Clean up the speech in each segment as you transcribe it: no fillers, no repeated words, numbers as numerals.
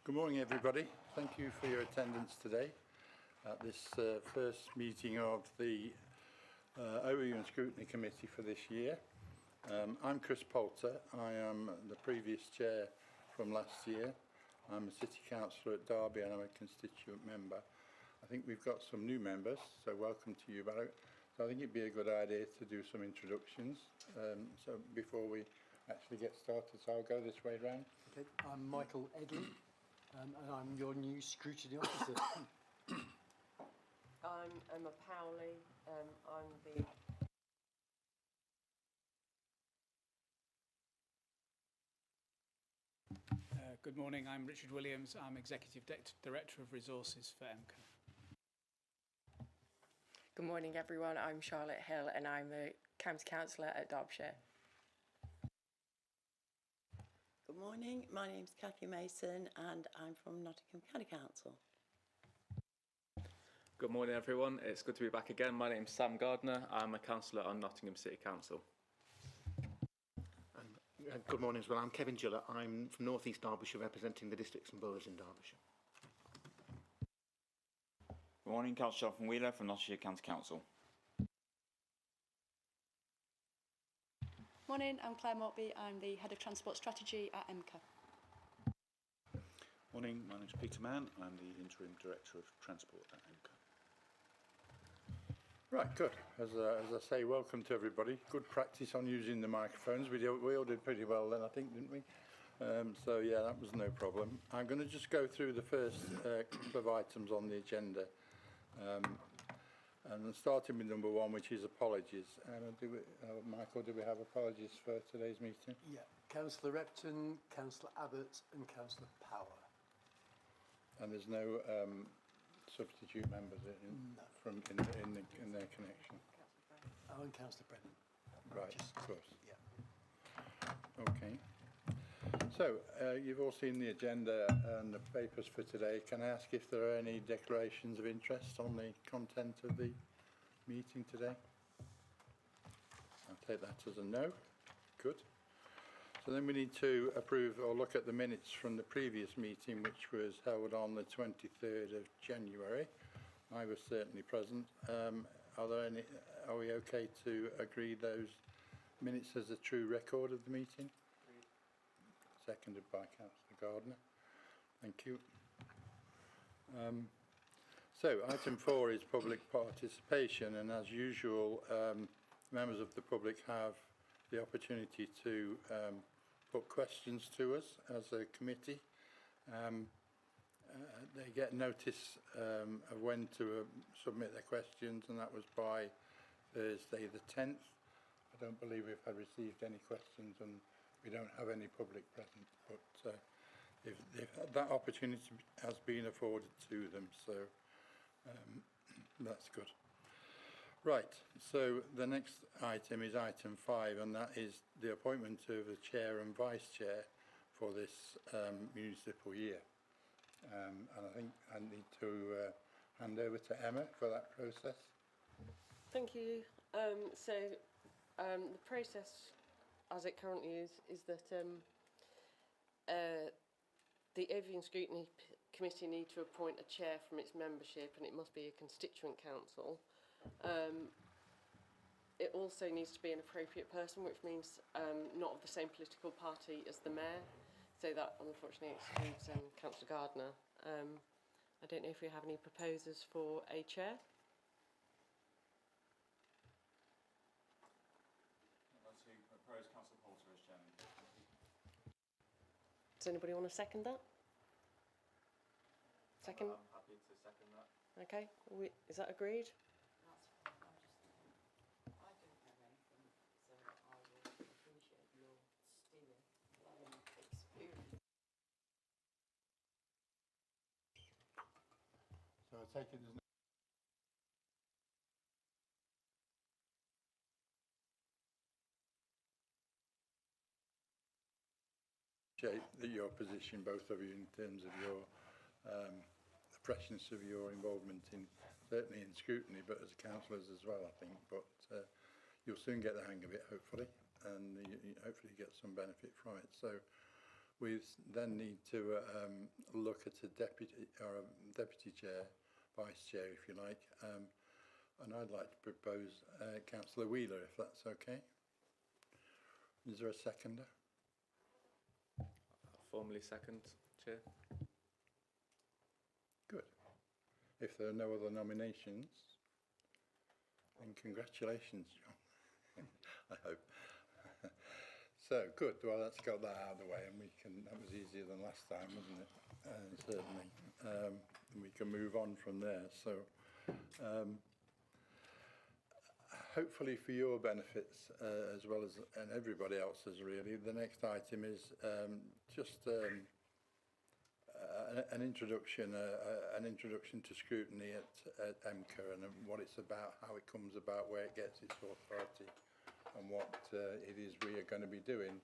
Good morning, everybody. Thank you for your attendance today at this first meeting of the Overview and Scrutiny Committee for this year. I'm Chris Poulter. I am the previous chair from last year. I'm a city councillor at Derby and I'm a constituent member. I think we've got some new members, so welcome to you. So I think it'd be a good idea to do some introductions. So before we actually get started, so I'll go this way round. Okay, I'm Michael Edley, and I'm your new scrutiny officer. I'm Emma Powley. I'm the Good morning, I'm Richard Williams. I'm Executive Director of Resources for EMCCA. Good morning, everyone. I'm Charlotte Hill and I'm a County Councillor at Derbyshire. Good morning, my name's Cathy Mason and I'm from Nottingham County Council. Good morning, everyone. It's good to be back again. My name's Sam Gardner. I'm a councillor on Nottingham City Council. Good morning as well. I'm Kevin Gillett. I'm from North East Derbyshire, representing the districts and boroughs in Derbyshire. Good morning, Councillor Jonathan Wheeler from Nottinghamshire County Council. Morning, I'm Claire Mortby. I'm the Head of Transport Strategy at EMCCA. Morning, my name's Peter Mann. I'm the Interim Director of Transport at EMCCA. Right, good. As I say, welcome to everybody. Good practice on using the microphones. We all did pretty well then, I think, didn't we? So yeah, that was no problem. I'm going to just go through the first couple of items on the agenda. And starting with number one, which is apologies. Michael, do we have apologies for today's meeting? Yeah, Councillor Repton, Councillor Abbott and Councillor Power. And there's no substitute members in their connection? Oh, and Councillor Brennan. Right, of course. Yeah. Okay. So, you've all seen the agenda and the papers for today. Can I ask if there are any declarations of interest on the content of the meeting today? I'll take that as a no. Good. So then we need to approve or look at the minutes from the previous meeting, which was held on the 23rd of January. I was certainly present. Are we okay to agree those minutes as a true record of the meeting? Seconded by Councillor Gardner. Thank you. So item 4 is public participation, and as usual, members of the public have the opportunity to put questions to us as a committee. They get notice of when to submit their questions, and that was by Thursday the 10th. I don't believe we've received any questions, and we don't have any public present, but if that opportunity has been afforded to them, so that's good. Right, so the next item is item 5, and that is the appointment of the chair and vice chair for this municipal year. And I think I need to hand over to Emma for that process. Thank you. The process, as it currently is that the Overview and Scrutiny Committee need to appoint a chair from its membership, and it must be a constituent council. It also needs to be an appropriate person, which means not of the same political party as the mayor. So that unfortunately excludes Councillor Gardner. I don't know if we have any proposers for a chair. I'd like to propose Councillor Poulter as chairman. Does anybody want to second that? Second? I'm happy to second that. Okay. Is that agreed? So I take it there's your position, both of you, in terms of your the freshness of your involvement in certainly in scrutiny, but as councillors as well, I think. But you'll soon get the hang of it, hopefully, and you hopefully get some benefit from it. So We then need to look at a deputy or a deputy chair, vice chair, if you like, and I'd like to propose Councillor Wheeler, if that's okay. Is there a seconder? Formally second, Chair. Good. If there are no other nominations, then congratulations, John. I hope. So, good. Well, let's get that out of the way, and that was easier than last time, wasn't it? Certainly. We can move on from there. So, hopefully for your benefits, as well as and everybody else's really, the next item is just an introduction to scrutiny at EMCCA and what it's about, how it comes about, where it gets its authority, and what it is we are going to be doing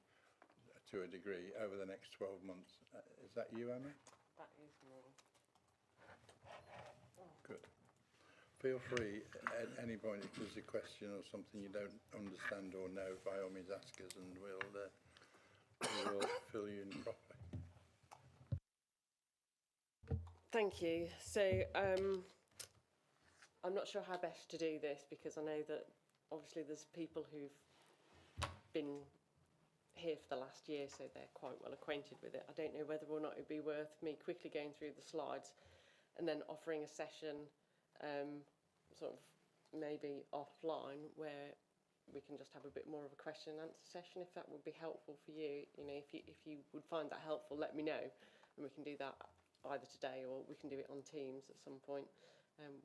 to a degree over the next 12 months. Is that you, Emma? That is me. Good. Feel free at any point if there's a question or something you don't understand or know, by all means ask us and we'll fill you in properly. Thank you. So I'm not sure how best to do this because I know that obviously there's people who've been here for the last year, so they're quite well acquainted with it. I don't know whether or not it'd be worth me quickly going through the slides and then offering a session sort of maybe offline where we can just have a bit more of a question and answer session, if that would be helpful for you. You know, if you would find that helpful, let me know, and we can do that either today or we can do it on Teams at some point,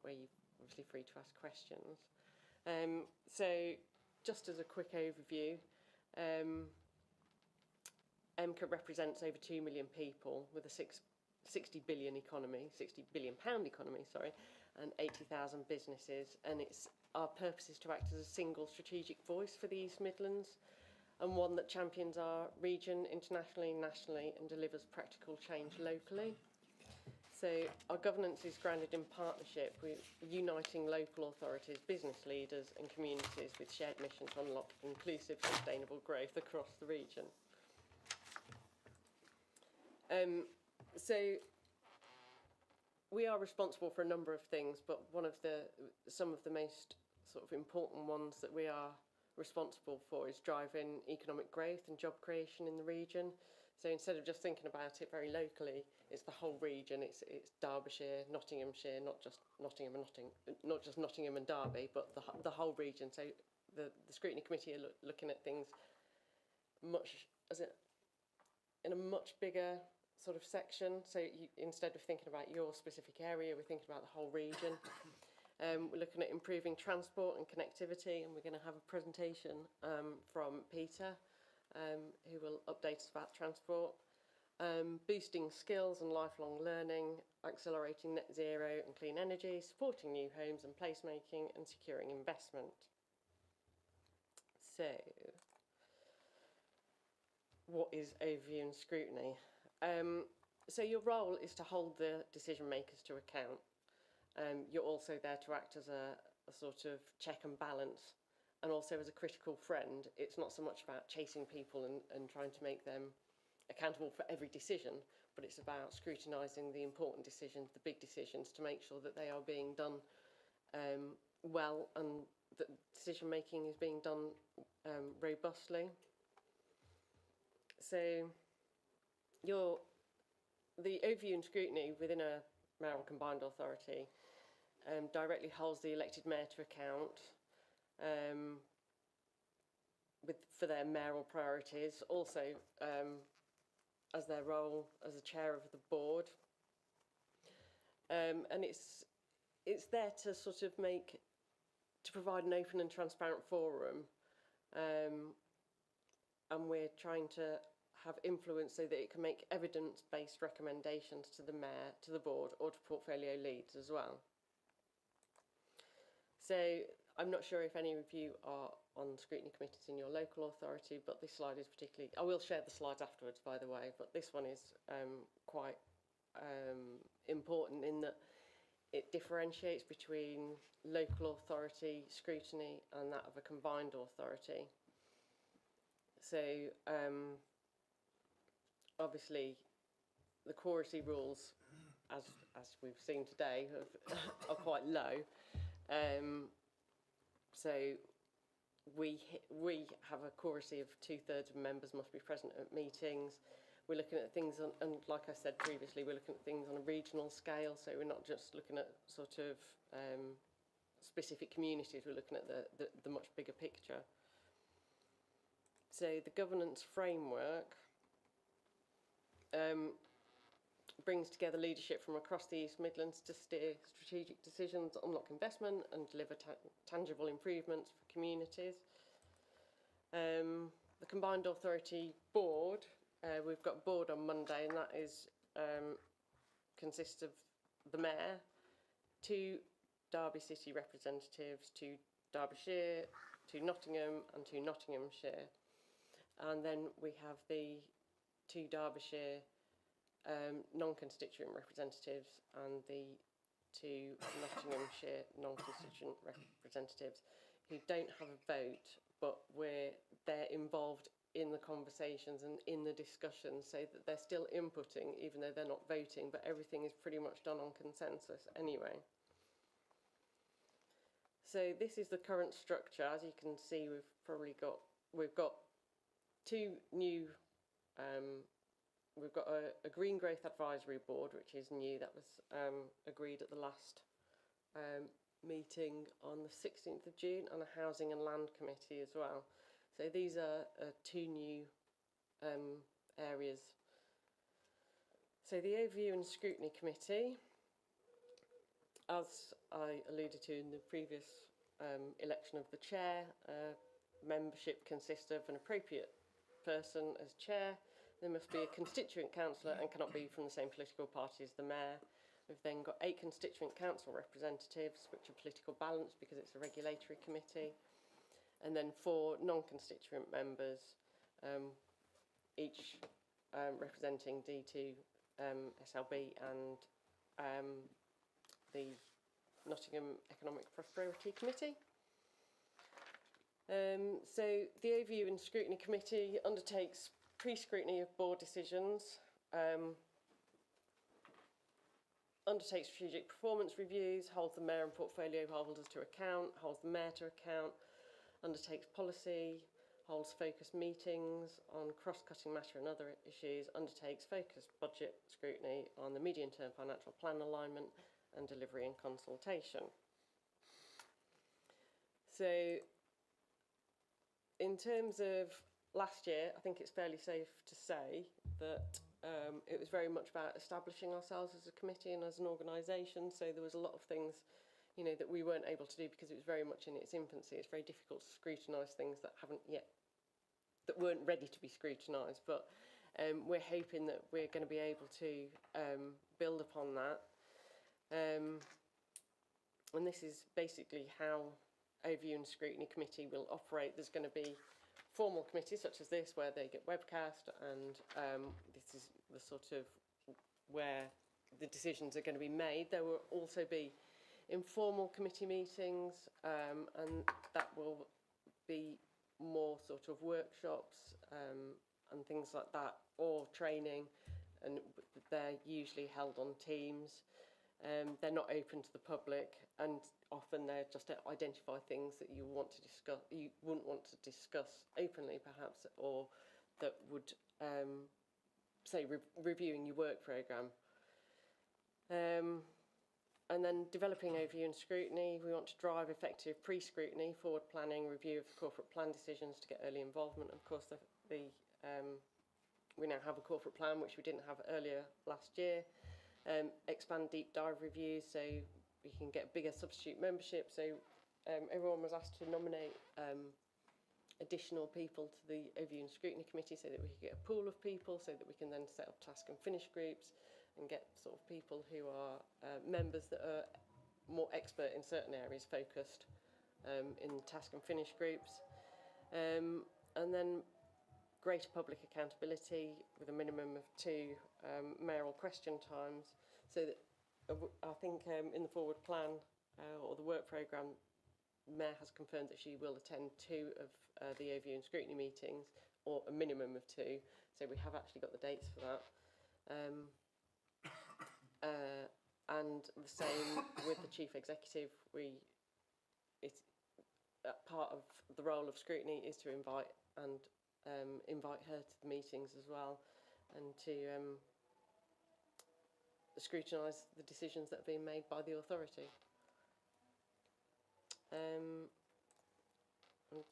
where you're obviously free to ask questions. So just as a quick overview, EMCCA represents over 2 million people with a 60 billion economy, £60 billion economy, sorry, and 80,000 businesses, and our purpose is to act as a single strategic voice for the East Midlands and one that champions our region internationally, nationally, and delivers practical change locally. So our governance is grounded in partnership with uniting local authorities, business leaders and communities with shared mission to unlock inclusive, sustainable growth across the region. So we are responsible for a number of things, but some of the most sort of important ones that we are responsible for is driving economic growth and job creation in the region. So instead of just thinking about it very locally, it's the whole region. It's Derbyshire, Nottinghamshire, not just Nottingham and Derby, but the whole region. So the Scrutiny Committee are looking at things in a much bigger sort of section. So instead of thinking about your specific area, we're thinking about the whole region. We're looking at improving transport and connectivity, and we're going to have a presentation from Peter, who will update us about transport. Boosting skills and lifelong learning, accelerating net zero and clean energy, supporting new homes and placemaking, and securing investment. So, what is overview and scrutiny? So your role is to hold the decision makers to account. You're also there to act as a sort of check and balance, and also as a critical friend. It's not so much about chasing people and trying to make them accountable for every decision, but it's about scrutinising the important decisions, the big decisions, to make sure that they are being done well and that decision making is being done robustly. So the overview and scrutiny within a mayoral combined authority directly holds the elected mayor to account for their mayoral priorities, also as their role as a chair of the board, and it's there to sort of provide an open and transparent forum, and we're trying to have influence so that it can make evidence-based recommendations to the mayor, to the board, or to portfolio leads as well. So I'm not sure if any of you are on scrutiny committees in your local authority, but this slide is particularly, I will share the slides afterwards, by the way, but this one is quite important in that it differentiates between local authority scrutiny and that of a combined authority. So obviously the quorum rules, as we've seen today, are quite low. So we have a quorum of 2/3 of members must be present at meetings. We're looking at things on, and like I said previously, we're looking at things on a regional scale. So we're not just looking at sort of specific communities. We're looking at the much bigger picture. So the governance framework brings together leadership from across the East Midlands to steer strategic decisions, unlock investment and deliver tangible improvements for communities. The Combined Authority Board, we've got a board on Monday, and that is consists of the Mayor, 2 Derby City representatives, 2 Derbyshire, 2 Nottingham and 2 Nottinghamshire. And then we have the 2 Derbyshire non-constituent representatives and the 2 Nottinghamshire non-constituent representatives who don't have a vote, but they're involved in the conversations and in the discussions, so that they're still inputting even though they're not voting, but everything is pretty much done on consensus anyway. So this is the current structure. As you can see, we've got 2 new. We've got a Green Growth Advisory Board, which is new. That was agreed at the last meeting on the 16th of June, and a Housing and Land Committee as well. So these are 2 new areas. So the Overview and Scrutiny Committee, as I alluded to in the previous election of the chair, membership consists of an appropriate person as chair. There must be a constituent councillor and cannot be from the same political party as the mayor. We've then got 8 constituent council representatives, which are political balance because it's a regulatory committee, and then 4 non-constituent members, each representing D2 SLB and the Nottingham Economic Prosperity Committee. So the Overview and Scrutiny Committee undertakes pre-scrutiny of board decisions, undertakes strategic performance reviews, holds the mayor and portfolio holders to account, holds the mayor to account, undertakes policy, holds focused meetings on cross-cutting matter and other issues, undertakes focused budget scrutiny on the medium-term financial plan alignment and delivery and consultation. So in terms of last year, I think it's fairly safe to say that it was very much about establishing ourselves as a committee and as an organisation. So there was a lot of things, you know, that we weren't able to do because it was very much in its infancy. It's very difficult to scrutinise things that weren't ready to be scrutinised. But we're hoping that we're going to be able to build upon that. And this is basically how Overview and Scrutiny Committee will operate. There's going to be formal committees such as this where they get webcast, and this is the sort of where the decisions are going to be made. There will also be informal committee meetings, and that will be more sort of workshops and things like that, or training, and they're usually held on Teams. They're not open to the public, and often they're just to identify things that you wouldn't want to discuss openly, perhaps, or that would say reviewing your work programme. And then developing Overview and Scrutiny, we want to drive effective pre-scrutiny, forward planning, review of corporate plan decisions to get early involvement. Of course, we now have a corporate plan, which we didn't have earlier last year. Expand deep dive reviews so we can get bigger substitute membership. So everyone was asked to nominate additional people to the Overview and Scrutiny Committee so that we could get a pool of people, so that we can then set up task and finish groups and get sort of people who are members that are more expert in certain areas focused in task and finish groups. And then greater public accountability with a minimum of 2 mayoral question times, so that I think in the forward plan or the work programme, Mayor has confirmed that she will attend 2 of the Overview and Scrutiny meetings, or a minimum of 2, So we have actually got the dates for that. And the same with the Chief Executive. Part of the role of Scrutiny is to invite her to the meetings as well, and to scrutinise the decisions that are being made by the authority. I'm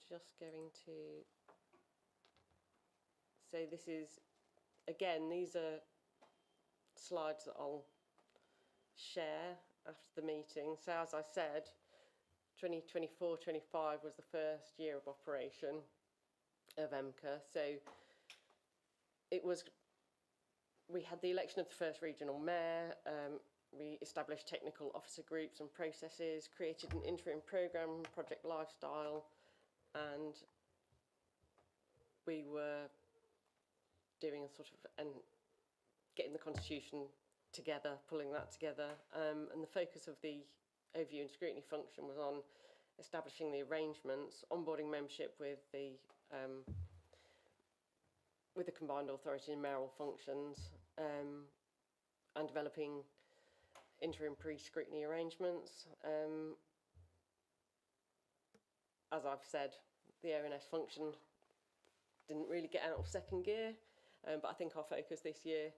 just going to say this is, again, these are slides that I'll share after the meeting. So as I said, 2024-25 was the first year of operation of EMCCA. So we had the election of the first regional mayor, we established technical officer groups and processes, created an interim programme, Project Lifestyle, and we were doing a sort of, and getting the constitution together, pulling that together, and the focus of the overview and scrutiny function was on establishing the arrangements, onboarding membership with the combined authority and mayoral functions, and developing interim pre-scrutiny arrangements. As I've said, the ONS function didn't really get out of second gear, but I think our focus this year,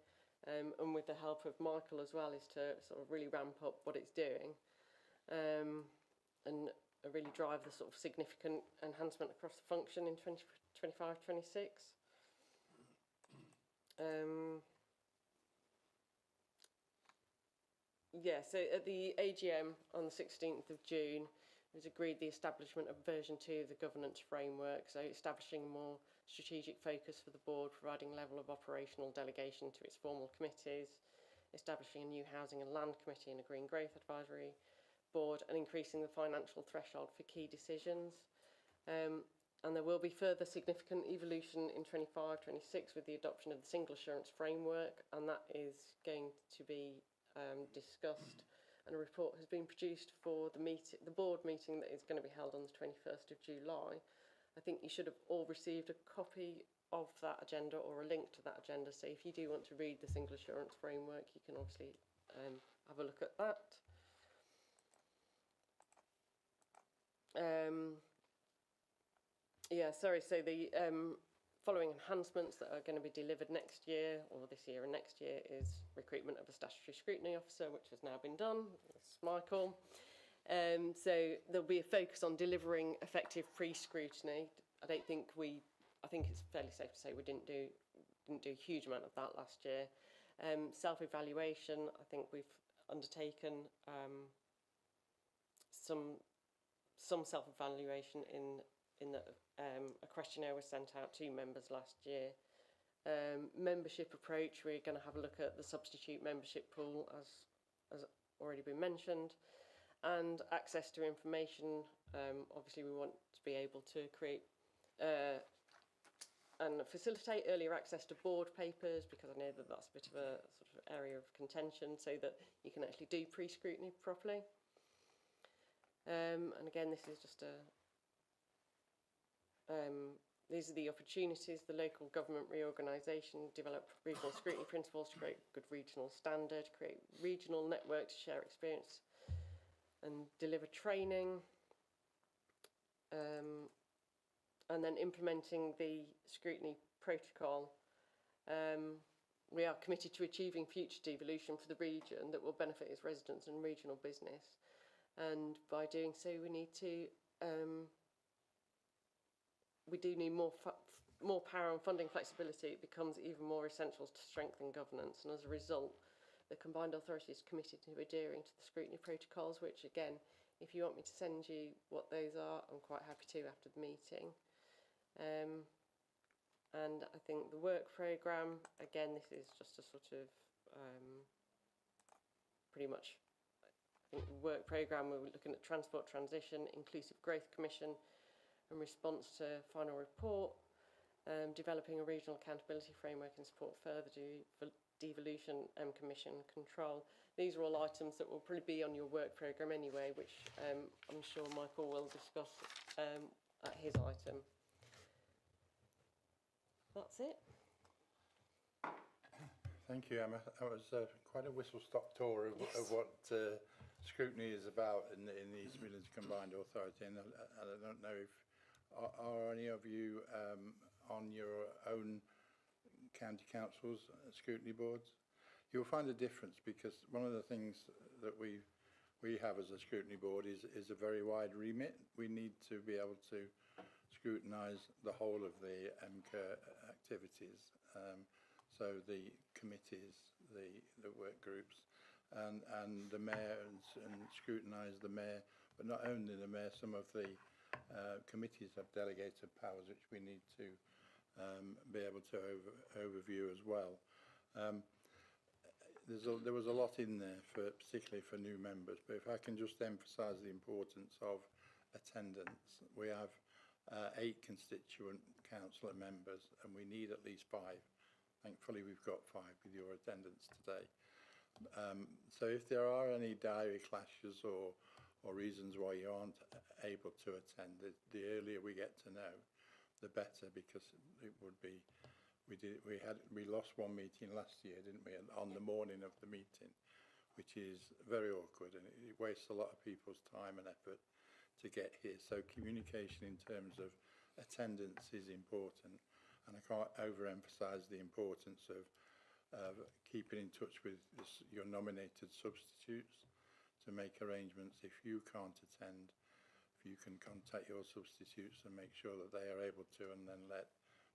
and with the help of Michael as well, is to sort of really ramp up what it's doing, and really drive the sort of significant enhancement across the function in 2025-26. So at the AGM on the 16th of June, it was agreed the establishment of version 2 of the governance framework, so establishing a more strategic focus for the board, providing level of operational delegation to its formal committees, establishing a new housing and land committee and a green growth advisory board, and increasing the financial threshold for key decisions. And there will be further significant evolution in 25-26 with the adoption of the single assurance framework, and that is going to be discussed, and a report has been produced for the board meeting that is going to be held on the 21st of July. I think you should have all received a copy of that agenda or a link to that agenda, so if you do want to read the single assurance framework, you can obviously have a look at that. So the following enhancements that are going to be delivered next year, or this year and next year, is recruitment of a statutory scrutiny officer, which has now been done. That's Michael. So there'll be a focus on delivering effective pre-scrutiny. I think it's fairly safe to say we didn't do a huge amount of that last year. Self-evaluation, I think we've undertaken some self-evaluation in that a questionnaire was sent out to members last year. Membership approach, we're going to have a look at the substitute membership pool, as already been mentioned, and access to information. Obviously we want to be able to create and facilitate earlier access to board papers, because I know that that's a bit of a sort of area of contention, so that you can actually do pre-scrutiny properly. And again, this is just these are the opportunities: the local government reorganisation, develop regional scrutiny principles to create good regional standard, create regional network to share experience and deliver training, and then implementing the scrutiny protocol. We are committed to achieving future devolution for the region that will benefit its residents and regional business, and by doing so we need to we do need more power and funding flexibility. It becomes even more essential to strengthen governance, and as a result the combined authority is committed to adhering to the scrutiny protocols, which again, if you want me to send you what those are, I'm quite happy to after the meeting. And I think the work programme, again, this is just a sort of pretty much, I think the work programme, we're looking at transport transition, inclusive growth commission, in response to final report, developing a regional accountability framework and support further devolution and commission control. These are all items that will probably be on your work programme anyway, which I'm sure Michael will discuss at his item. That's it. Thank you, Emma. That was quite a whistle-stop tour of what scrutiny is about in the East Midlands Combined Authority. And I don't know if are any of you on your own county councils, scrutiny boards. You'll find a difference, because one of the things that we have as a scrutiny board is a very wide remit. We need to be able to scrutinise the whole of the EMCCA activities. So the committees, the work groups, and the mayor, and scrutinise the mayor, but not only the mayor, some of the committees have delegated powers which we need to be able to overview as well. There was a lot in there, particularly for new members, but if I can just emphasise the importance of attendance. We have 8 constituent councillor members, and we need at least 5. Thankfully, we've got 5 with your attendance today. So if there are any diary clashes or reasons why you aren't able to attend, the earlier we get to know, the better, because it would be, we lost one meeting last year, didn't we, on the morning of the meeting, which is very awkward, and it wastes a lot of people's time and effort to get here. So communication in terms of attendance is important. And I can't overemphasise the importance of keeping in touch with your nominated substitutes to make arrangements. If you can't attend, if you can contact your substitutes and make sure that they are able to, and then let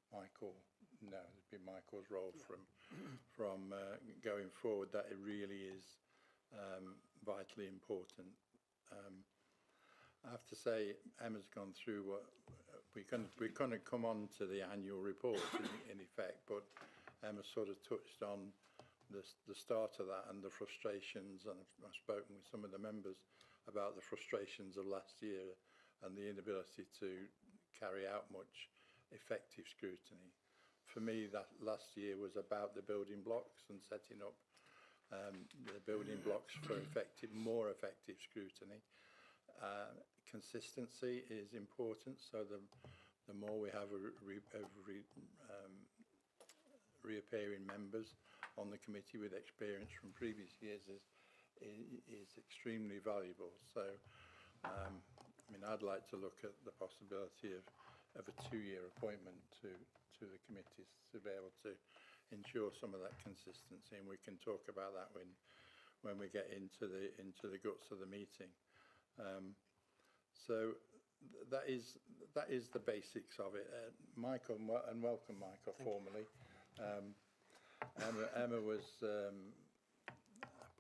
Michael know. It'd be Michael's role from going forward. That it really is vitally important. I have to say, Emma's gone through what we couldn't come on to the annual report in effect, but Emma sort of touched on the start of that and the frustrations, and I've spoken with some of the members about the frustrations of last year and the inability to carry out much effective scrutiny. For me, that last year was about the building blocks and setting up the building blocks for more effective scrutiny. Consistency is important, so the more we have reappearing members on the committee with experience from previous years is extremely valuable. So, I mean, I'd like to look at the possibility of a 2-year appointment to the committees to be able to ensure some of that consistency, and we can talk about that when we get into the guts of the meeting. So that is the basics of it. Michael, and welcome, Michael, formally. Emma was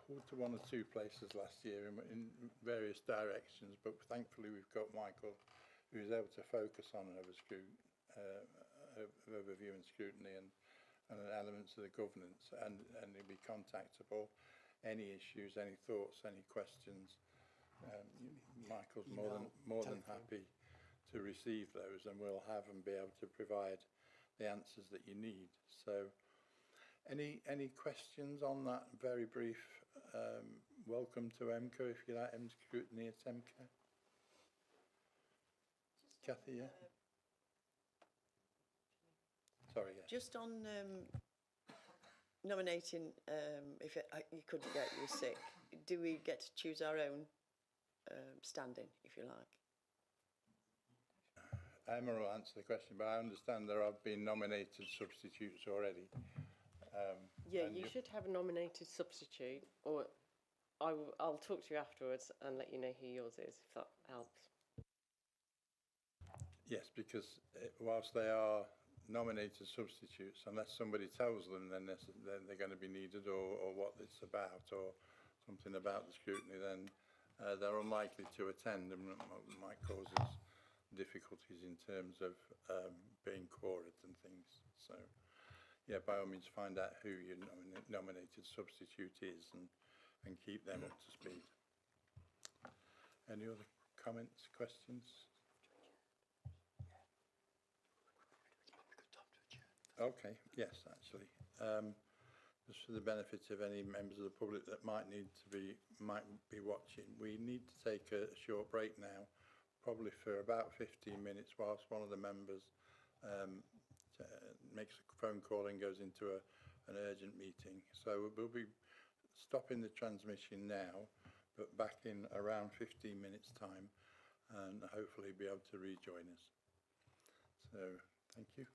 pulled to 1 or 2 places last year in various directions, but thankfully we've got Michael, who is able to focus on overview and scrutiny and elements of the governance, and he'll be contactable. Any issues, any thoughts, any questions. Michael's more than happy to receive those, and we'll have and be able to provide the answers that you need. So, any questions on that very brief welcome to EMCCA, if you like, Scrutiny at EMCCA? Kathy, yeah? Sorry, yeah. Just on nominating, if you couldn't get, you were sick, do we get to choose our own standing, if you like? Emma will answer the question, but I understand there have been nominated substitutes already. Yeah, you should have a nominated substitute, or I'll talk to you afterwards and let you know who yours is, if that helps. Yes, because whilst they are nominated substitutes, unless somebody tells them, then they're going to be needed, or what it's about, or something about the scrutiny, then they're unlikely to attend, and might cause us difficulties in terms of being quorate and things. So, yeah, by all means, find out who your nominated substitute is and keep them up to speed. Any other comments, questions? Okay, yes, actually. Just for the benefit of any members of the public that might be watching, we need to take a short break now, probably for about 15 minutes, whilst one of the members makes a phone call and goes into an urgent meeting. So we'll be stopping the transmission now, but back in around 15 minutes' time, and hopefully be able to rejoin us. So, thank you.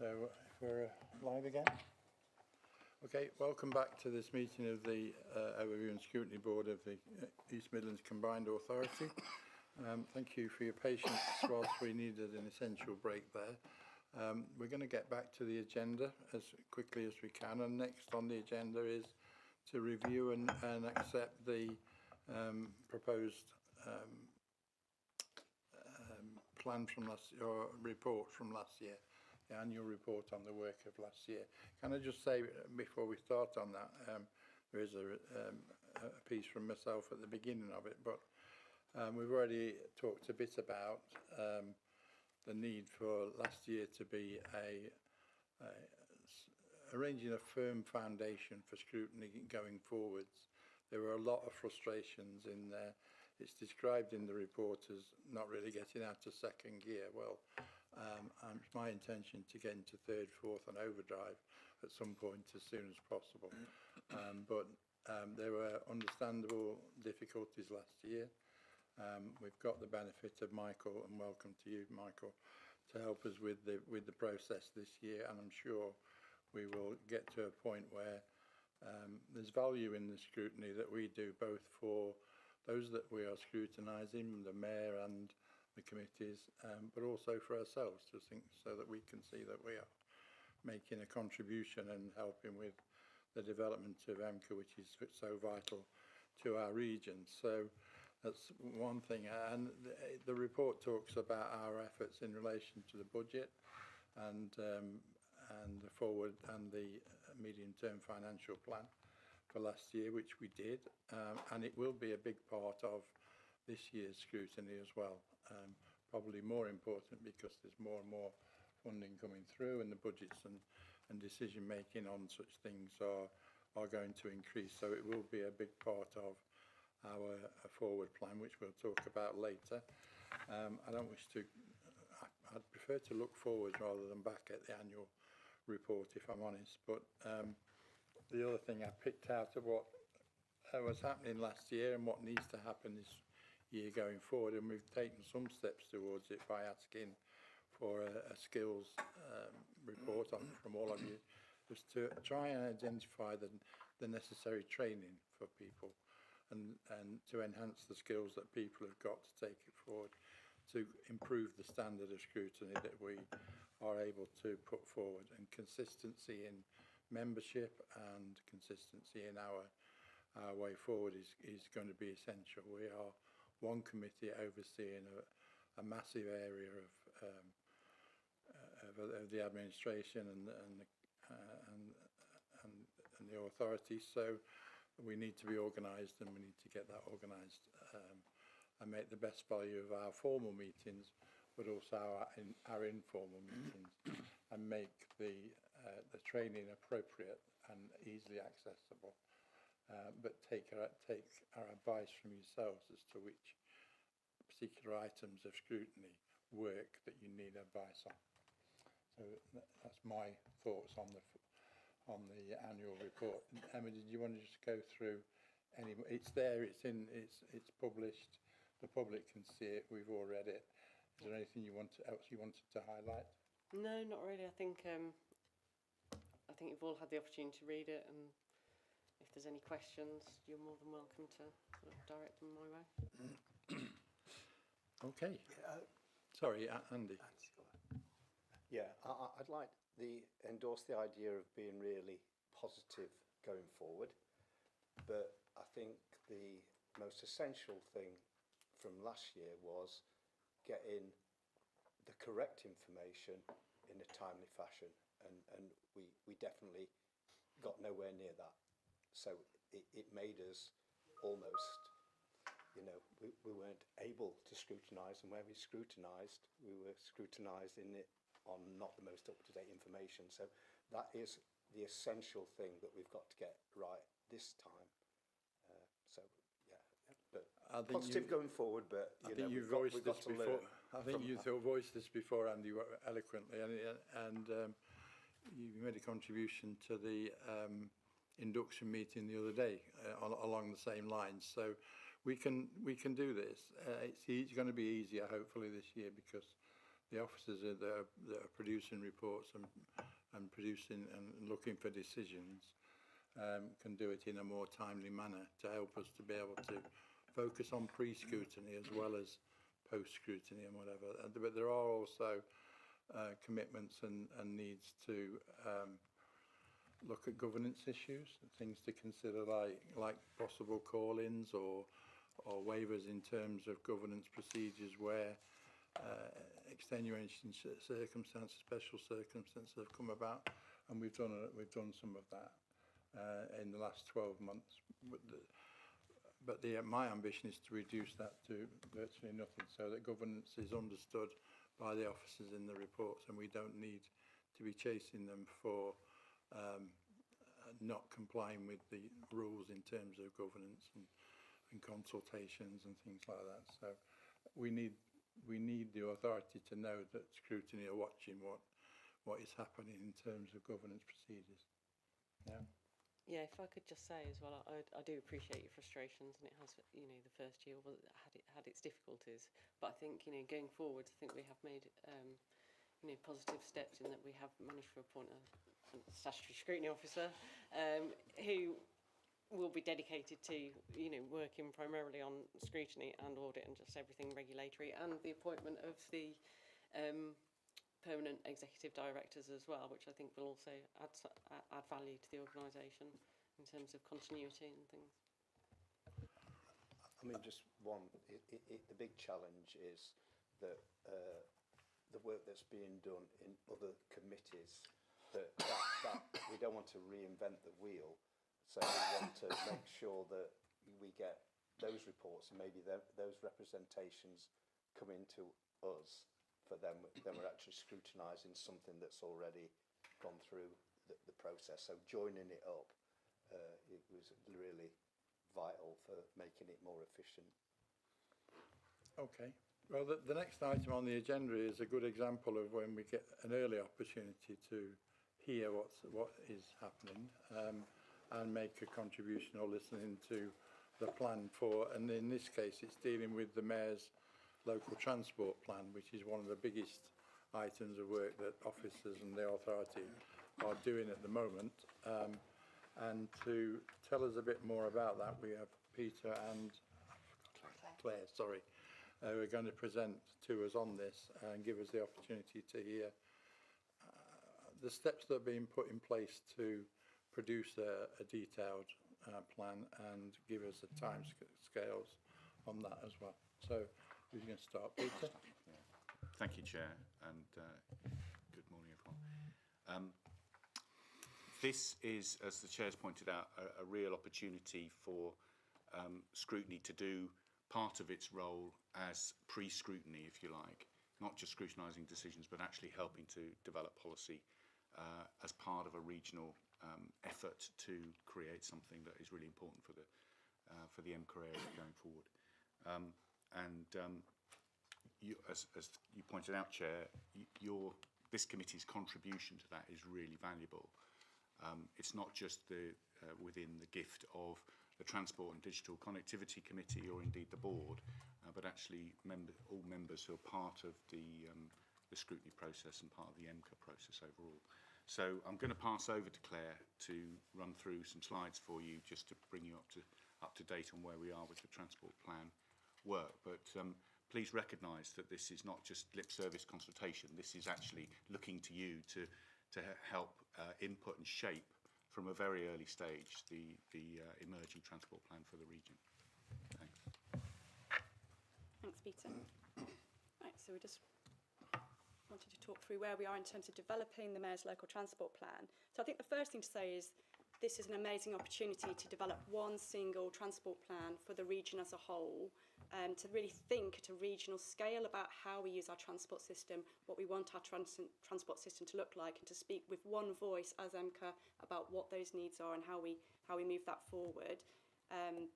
So if we're live again. Okay, welcome back to this meeting of the Overview and Scrutiny Board of the East Midlands Combined Authority. Thank you for your patience whilst we needed an essential break there. We're going to get back to the agenda as quickly as we can, and next on the agenda is to review and accept the proposed plan from last year, or report from last year, the annual report on the work of last year. Can I just say before we start on that, there is a piece from myself at the beginning of it, but we've already talked a bit about the need for last year to be arranging a firm foundation for scrutiny going forwards. There were a lot of frustrations in there. It's described in the report as not really getting out of second gear. Well, it's my intention to get into third, fourth and overdrive at some point as soon as possible. But there were understandable difficulties last year. We've got the benefit of Michael, and welcome to you, Michael, to help us with the process this year, and I'm sure we will get to a point where there's value in the scrutiny that we do, both for those that we are scrutinising, the mayor and the committees, but also for ourselves, to think so that we can see that we are making a contribution and helping with the development of EMCCA, which is so vital to our region. So that's one thing. And the report talks about our efforts in relation to the budget and the forward and the medium-term financial plan for last year, which we did, and it will be a big part of this year's scrutiny as well. Probably more important because there's more and more funding coming through, and the budgets and decision making on such things are going to increase. So it will be a big part of our forward plan, which we'll talk about later. I don't wish to. I'd prefer to look forward rather than back at the annual report, if I'm honest. But the other thing I picked out of what was happening last year and what needs to happen this year going forward, and we've taken some steps towards it by asking for a skills report from all of you, was to try and identify the necessary training for people and to enhance the skills that people have got to take it forward, to improve the standard of scrutiny that we are able to put forward, and consistency in membership and consistency in our way forward is going to be essential. We are one committee overseeing a massive area of the administration and the authorities, so we need to be organised, and we need to get that organised and make the best value of our formal meetings, but also our informal meetings, and make the training appropriate and easily accessible, but take our advice from yourselves as to which particular items of scrutiny work that you need advice on. So that's my thoughts on the annual report. Emma, did you want to just go through any? It's there. It's published. The public can see it. We've all read it. Is there anything else you wanted to highlight? No, not really. I think you've all had the opportunity to read it, and if there's any questions, you're more than welcome to sort of direct them my way. Okay. Sorry, Andy. Yeah, I'd like endorse the idea of being really positive going forward, but I think the most essential thing from last year was getting the correct information in a timely fashion, and we definitely got nowhere near that. So it made us almost, we weren't able to scrutinise, and where we scrutinised, we were scrutinising it on not the most up-to-date information. So that is the essential thing that we've got to get right this time. So yeah, but positive going forward. But I think you've voiced this before. I think you've voiced this before, Andy, eloquently, and you made a contribution to the induction meeting the other day along the same lines. So we can do this. It's going to be easier, hopefully, this year, because the officers that are producing reports and producing and looking for decisions can do it in a more timely manner to help us to be able to focus on pre-scrutiny as well as post-scrutiny and whatever. But there are also commitments and needs to look at governance issues, things to consider like possible call-ins or waivers in terms of governance procedures where extenuating circumstances, special circumstances have come about, and we've done some of that in the last 12 months. But my ambition is to reduce that to virtually nothing, so that governance is understood by the officers in the reports, and we don't need to be chasing them for not complying with the rules in terms of governance and consultations and things like that. So we need the authority to know that Scrutiny are watching what is happening in terms of governance procedures. Yeah. Yeah, if I could just say as well, I do appreciate your frustrations, and it has, you know, the first year had its difficulties. But I think, you know, going forward, I think we have made, you know, positive steps in that we have managed to appoint a statutory scrutiny officer who will be dedicated to, you know, working primarily on scrutiny and audit and just everything regulatory, and the appointment of the permanent executive directors as well, which I think will also add value to the organisation in terms of continuity and things. I mean, just one, the big challenge is that the work that's being done in other committees, that we don't want to reinvent the wheel, so we want to make sure that we get those reports and maybe those representations come into us for them. Then we're actually scrutinising something that's already gone through the process. So joining it up, it was really vital for making it more efficient. Okay. Well, the next item on the agenda is a good example of when we get an early opportunity to hear what is happening and make a contribution or listen into the plan for, and in this case it's dealing with the Mayor's local transport plan, which is one of the biggest items of work that officers and the authority are doing at the moment. And to tell us a bit more about that, we have Peter and Claire, sorry, who are going to present to us on this and give us the opportunity to hear the steps that are being put in place to produce a detailed plan and give us the time scales on that as well. So who's going to start? Peter? Thank you, Chair, and good morning, everyone. This is, as the Chair's pointed out, a real opportunity for Scrutiny to do part of its role as pre-scrutiny, if you like, not just scrutinising decisions, but actually helping to develop policy as part of a regional effort to create something that is really important for the EMCCA area going forward. As you pointed out, Chair, this committee's contribution to that is really valuable. It's not just within the gift of the Transport and Digital Connectivity Committee or indeed the board, but actually all members who are part of the scrutiny process and part of the EMCCA process overall. So I'm going to pass over to Claire to run through some slides for you, just to bring you up to date on where we are with the transport plan work. But please recognise that this is not just lip service consultation. This is actually looking to you to help input and shape from a very early stage the emerging transport plan for the region. Thanks. Thanks, Peter. Right, so we just wanted to talk through where we are in terms of developing the Mayor's local transport plan. So I think the first thing to say is this is an amazing opportunity to develop one single transport plan for the region as a whole, to really think at a regional scale about how we use our transport system, what we want our transport system to look like, and to speak with one voice as EMCCA about what those needs are and how we move that forward. And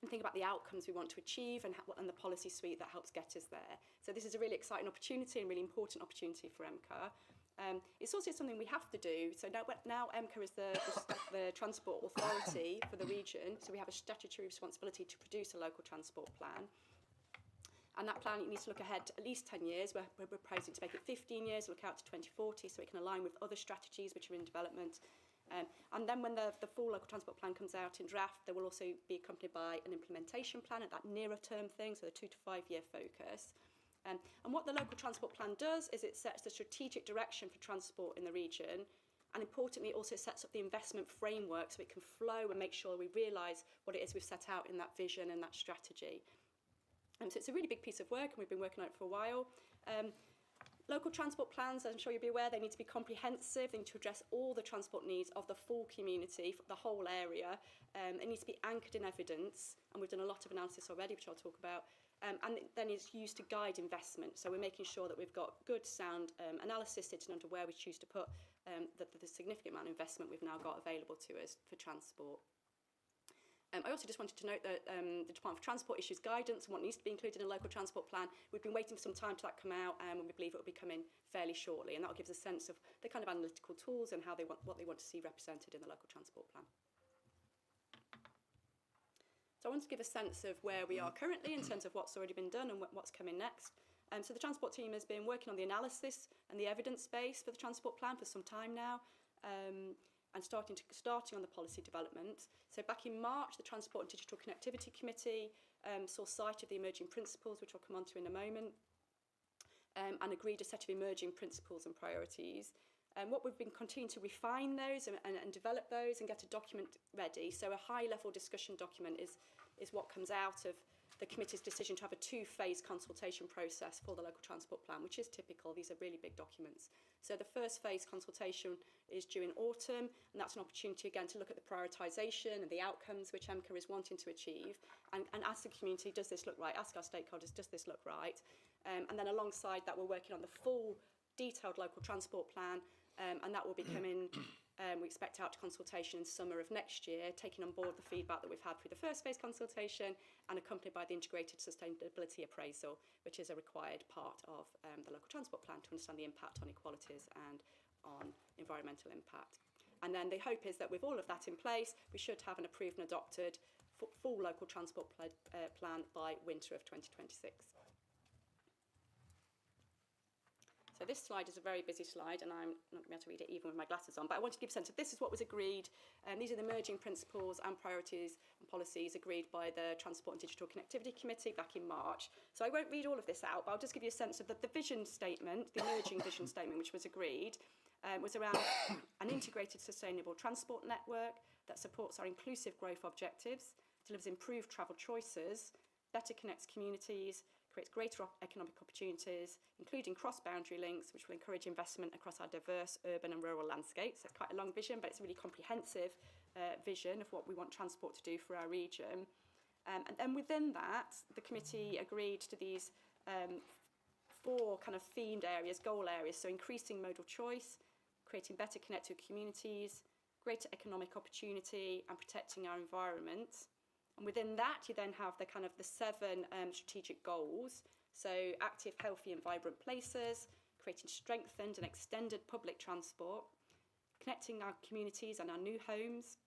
think about the outcomes we want to achieve and the policy suite that helps get us there. So this is a really exciting opportunity and really important opportunity for EMCCA. It's also something we have to do. So now EMCCA is the transport authority for the region, so we have a statutory responsibility to produce a local transport plan. And that plan, you need to look ahead at least 10 years. We're proposing to make it 15 years, look out to 2040, so it can align with other strategies which are in development. And then when the full local transport plan comes out in draft, there will also be accompanied by an implementation plan at that nearer term thing, so the 2 to 5 year focus. And what the local transport plan does is it sets the strategic direction for transport in the region, and importantly it also sets up the investment framework so it can flow and make sure we realise what it is we've set out in that vision and that strategy. So it's a really big piece of work, and we've been working on it for a while. Local transport plans, I'm sure you'll be aware, they need to be comprehensive. They need to address all the transport needs of the full community, the whole area. It needs to be anchored in evidence, and we've done a lot of analysis already, which I'll talk about. And then it's used to guide investment. So we're making sure that we've got good, sound analysis sitting under where we choose to put the significant amount of investment we've now got available to us for transport. I also just wanted to note that the Department for Transport issues guidance on what needs to be included in a local transport plan. We've been waiting for some time to that come out, and we believe it will be coming fairly shortly, and that will give us a sense of the kind of analytical tools and how what they want to see represented in the local transport plan. So I want to give a sense of where we are currently in terms of what's already been done and what's coming next. So the transport team has been working on the analysis and the evidence base for the transport plan for some time now. And starting on the policy development. So back in March, the Transport and Digital Connectivity Committee saw sight of the emerging principles, which I'll come on to in a moment, and agreed a set of emerging principles and priorities. What we've been continuing to refine those and develop those and get a document ready. So a high-level discussion document is what comes out of the committee's decision to have a 2-phase consultation process for the local transport plan, which is typical. These are really big documents. So the first phase consultation is due in autumn, and that's an opportunity again to look at the prioritisation and the outcomes which EMCCA is wanting to achieve, and ask the community, does this look right? Ask our stakeholders, does this look right? And then alongside that, we're working on the full detailed local transport plan, and that will be coming, we expect, out to consultation in summer of next year, taking on board the feedback that we've had through the first phase consultation and accompanied by the integrated sustainability appraisal, which is a required part of the local transport plan to understand the impact on equalities and on environmental impact. And then the hope is that with all of that in place, we should have an approved and adopted full local transport plan by winter of 2026. So this slide is a very busy slide, and I'm not going to be able to read it even with my glasses on, but I want to give a sense of this is what was agreed, and these are the emerging principles and priorities and policies agreed by the Transport and Digital Connectivity Committee back in March. So I won't read all of this out, but I'll just give you a sense of the vision statement, the emerging vision statement which was agreed, was around an integrated sustainable transport network that supports our inclusive growth objectives, delivers improved travel choices, better connects communities, creates greater economic opportunities, including cross-boundary links, which will encourage investment across our diverse urban and rural landscapes. It's quite a long vision, but it's a really comprehensive vision of what we want transport to do for our region. And then within that, the committee agreed to these 4 kind of themed areas, goal areas, so increasing modal choice, creating better connected communities, greater economic opportunity, and protecting our environment. And within that, you then have the kind of the 7 strategic goals. So active, healthy and vibrant places, creating strengthened and extended public transport, connecting our communities and our new homes,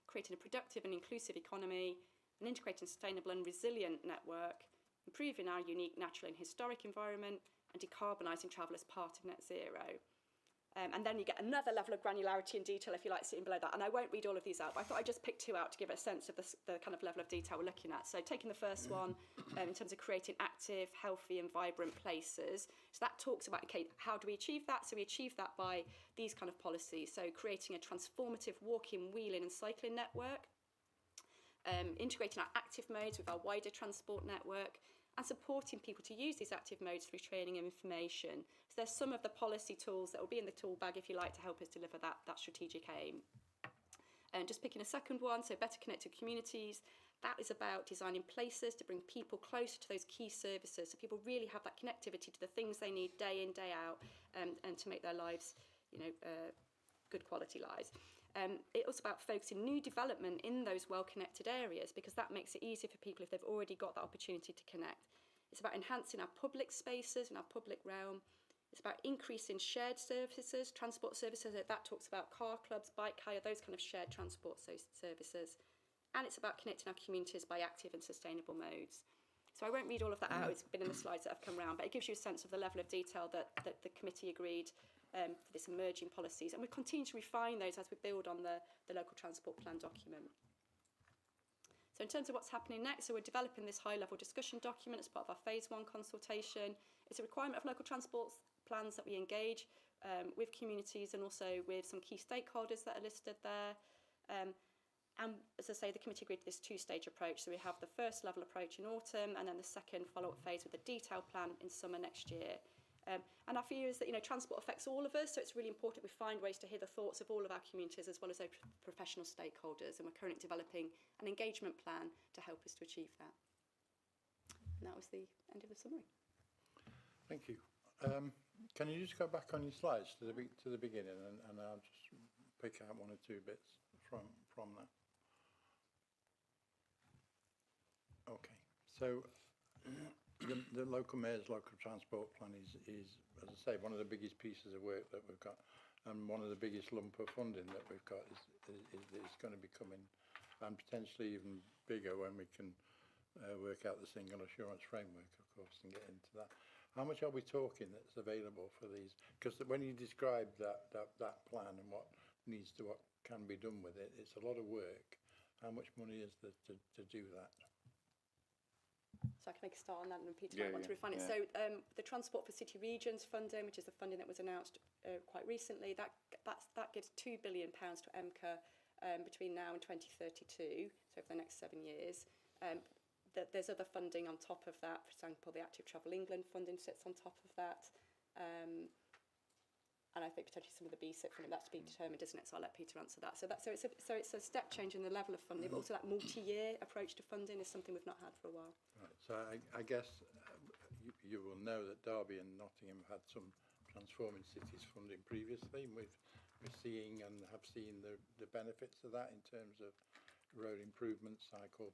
creating a productive and inclusive economy, an integrated, sustainable and resilient network, improving our unique natural and historic environment, and decarbonising travel as part of net zero. And then you get another level of granularity and detail, if you like, sitting below that. And I won't read all of these out, but I thought I'd just pick 2 out to give a sense of the kind of level of detail we're looking at. So taking the first one, in terms of creating active, healthy and vibrant places. So that talks about, okay, how do we achieve that? So we achieve that by these kind of policies. So creating a transformative walking, wheeling and cycling network, integrating our active modes with our wider transport network, and supporting people to use these active modes through training and information. So there's some of the policy tools that will be in the tool bag, if you like, to help us deliver that strategic aim. And just picking a second one, so better connected communities. That is about designing places to bring people closer to those key services, so people really have that connectivity to the things they need day in, day out, and to make their lives, good quality lives. It's also about focusing new development in those well-connected areas, because that makes it easier for people if they've already got that opportunity to connect. It's about enhancing our public spaces and our public realm. It's about increasing shared services, transport services. That talks about car clubs, bike hire, those kind of shared transport services. And it's about connecting our communities by active and sustainable modes. So I won't read all of that out, it's been in the slides that have come round, but it gives you a sense of the level of detail that the committee agreed for this emerging policies, and we continue to refine those as we build on the local transport plan document. So in terms of what's happening next, so we're developing this high-level discussion document as part of our phase 1 consultation. It's a requirement of local transport plans that we engage with communities and also with some key stakeholders that are listed there. And as I say, the committee agreed to this 2-stage approach. So we have the first level approach in autumn and then the second follow-up phase with a detailed plan in summer next year. And our view is that, transport affects all of us, so it's really important we find ways to hear the thoughts of all of our communities as well as our professional stakeholders, and we're currently developing an engagement plan to help us to achieve that. And that was the end of the summary. Thank you. Can you just go back on your slides to the beginning, and I'll just pick out 1 or 2 bits from that. Okay, so the local mayor's local transport plan is, as I say, one of the biggest pieces of work that we've got, and one of the biggest lump of funding that we've got is going to be coming, and potentially even bigger when we can work out the single assurance framework, of course, and get into that. How much are we talking that's available for these? Because when you describe that plan and what can be done with it, it's a lot of work. How much money is there to do that? So I can make a start on that, and Peter might want to refine it. So the Transport for City Regions funding, which is the funding that was announced quite recently, that gives £2 billion to EMCCA between now and 2032, so for the next 7 years. There's other funding on top of that. For example, the Active Travel England funding sits on top of that. And I think potentially some of the BSIP funding, that's to be determined, isn't it? So I'll let Peter answer that. So it's a step change in the level of funding, but also that multi-year approach to funding is something we've not had for a while. Right. So I guess you will know that Derby and Nottingham had some Transforming Cities funding previously, and we're seeing and have seen the benefits of that in terms of road improvements, cycle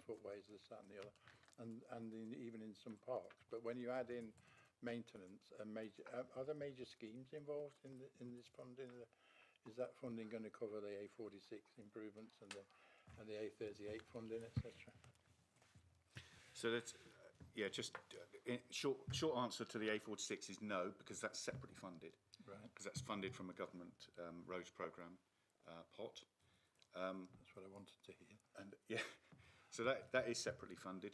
footways, this, that and the other, and even in some parks. But when you add in maintenance and are there major schemes involved in this funding? Is that funding going to cover the A46 improvements and the A38 funding, etc.? So that's short answer to the A46 is no, because that's separately funded. Right. Because that's funded from a government roads programme pot. That's what I wanted to hear. And so that is separately funded.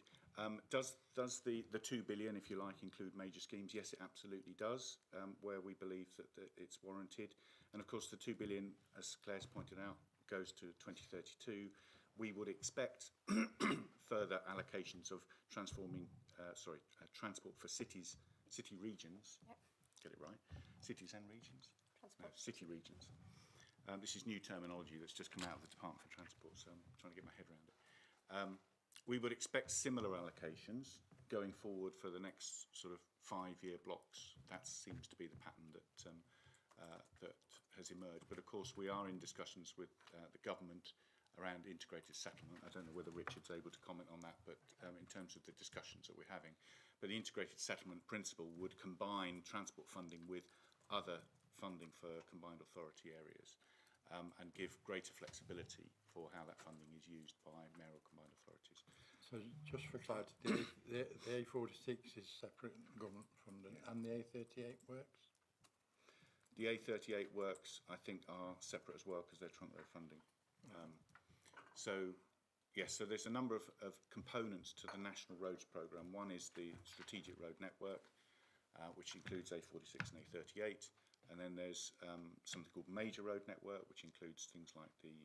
Does the 2 billion, if you like, include major schemes? Yes, it absolutely does, where we believe that it's warranted. And of course, the 2 billion, as Claire's pointed out, goes to 2032. We would expect further allocations of transport for city regions. Yep. Get it right? Cities and regions? Transport. No, city regions. This is new terminology that's just come out of the Department for Transport, so I'm trying to get my head around it. We would expect similar allocations going forward for the next sort of 5-year blocks. That seems to be the pattern that has emerged. But of course, we are in discussions with the government around integrated settlement. I don't know whether Richard's able to comment on that, but in terms of the discussions that we're having. But the integrated settlement principle would combine transport funding with other funding for combined authority areas, and give greater flexibility for how that funding is used by mayoral combined authorities. So just for clarity, the A46 is separate government funding, and the A38 works? The A38 works, I think, are separate as well because they're trunk road funding. So there's a number of components to the National Roads Programme. One is the Strategic Road Network, which includes A46 and A38. And then there's something called Major Road Network, which includes things like the,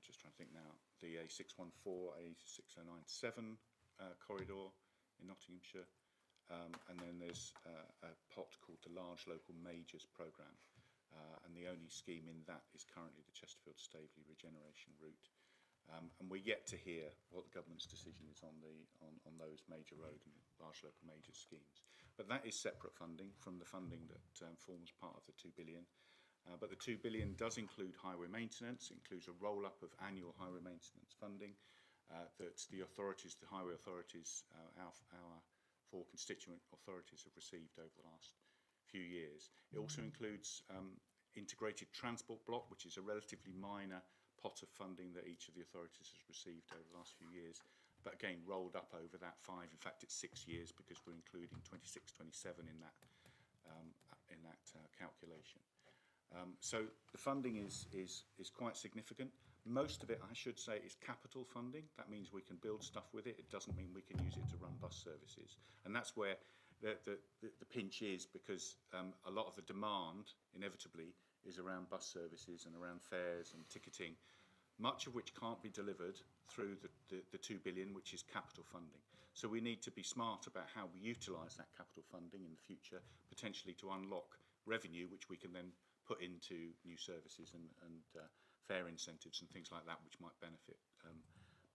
just trying to think now, the A614, A6097 corridor in Nottinghamshire. And then there's a pot called the Large Local Majors Programme. And the only scheme in that is currently the Chesterfield-Staveley regeneration route. And we're yet to hear what the government's decision is on those major road and large local major schemes. But that is separate funding from the funding that forms part of the 2 billion. But the 2 billion does include highway maintenance. It includes a roll-up of annual highway maintenance funding that the authorities, the highway authorities, our 4 constituent authorities have received over the last few years. It also includes integrated transport block, which is a relatively minor pot of funding that each of the authorities has received over the last few years, but again rolled up over that 5. In fact, it's 6 years because we're including 26, 27 in that calculation. So the funding is quite significant. Most of it, I should say, is capital funding. That means we can build stuff with it. It doesn't mean we can use it to run bus services. And that's where the pinch is, because a lot of the demand, inevitably, is around bus services and around fares and ticketing, much of which can't be delivered through the 2 billion, which is capital funding. So we need to be smart about how we utilise that capital funding in the future, potentially to unlock revenue, which we can then put into new services and fare incentives and things like that, which might benefit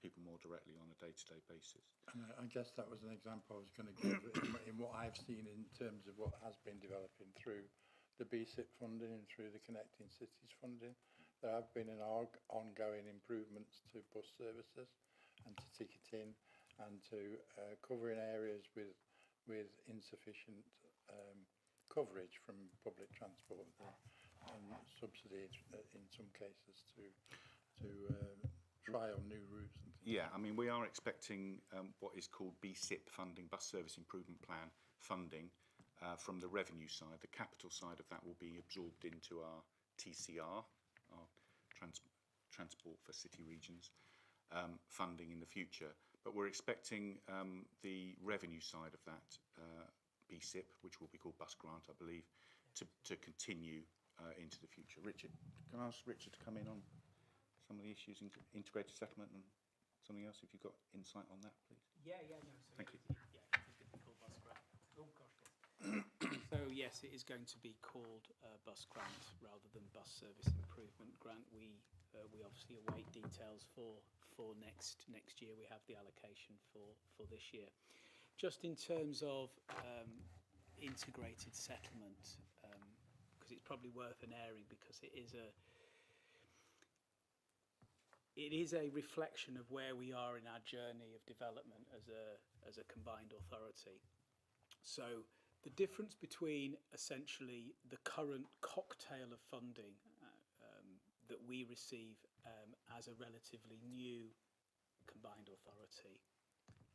people more directly on a day-to-day basis. And I guess that was an example I was going to give in what I've seen in terms of what has been developing through the BSIP funding and through the Connecting Cities funding. There have been ongoing improvements to bus services and to ticketing and to covering areas with insufficient coverage from public transport and subsidies in some cases to trial new routes. And things. Yeah, I mean, we are expecting what is called BSIP funding, Bus Service Improvement Plan funding, from the revenue side. The capital side of that will be absorbed into our TCR, our Transport for City Regions funding in the future. But we're expecting the revenue side of that BSIP, which will be called Bus Grant, I believe, to continue into the future. Richard, can I ask Richard to come in on some of the issues in integrated settlement and something else, if you've got insight on that, please? No. So Thank you. Yeah, it's going to be called Bus Grant. Oh gosh, yes. So yes, it is going to be called Bus Grant rather than Bus Service Improvement Grant. We obviously await details for next year. We have the allocation for this year. Just in terms of integrated settlement, because it's probably worth an airing, because it is a reflection of where we are in our journey of development as a combined authority. So the difference between essentially the current cocktail of funding that we receive as a relatively new combined authority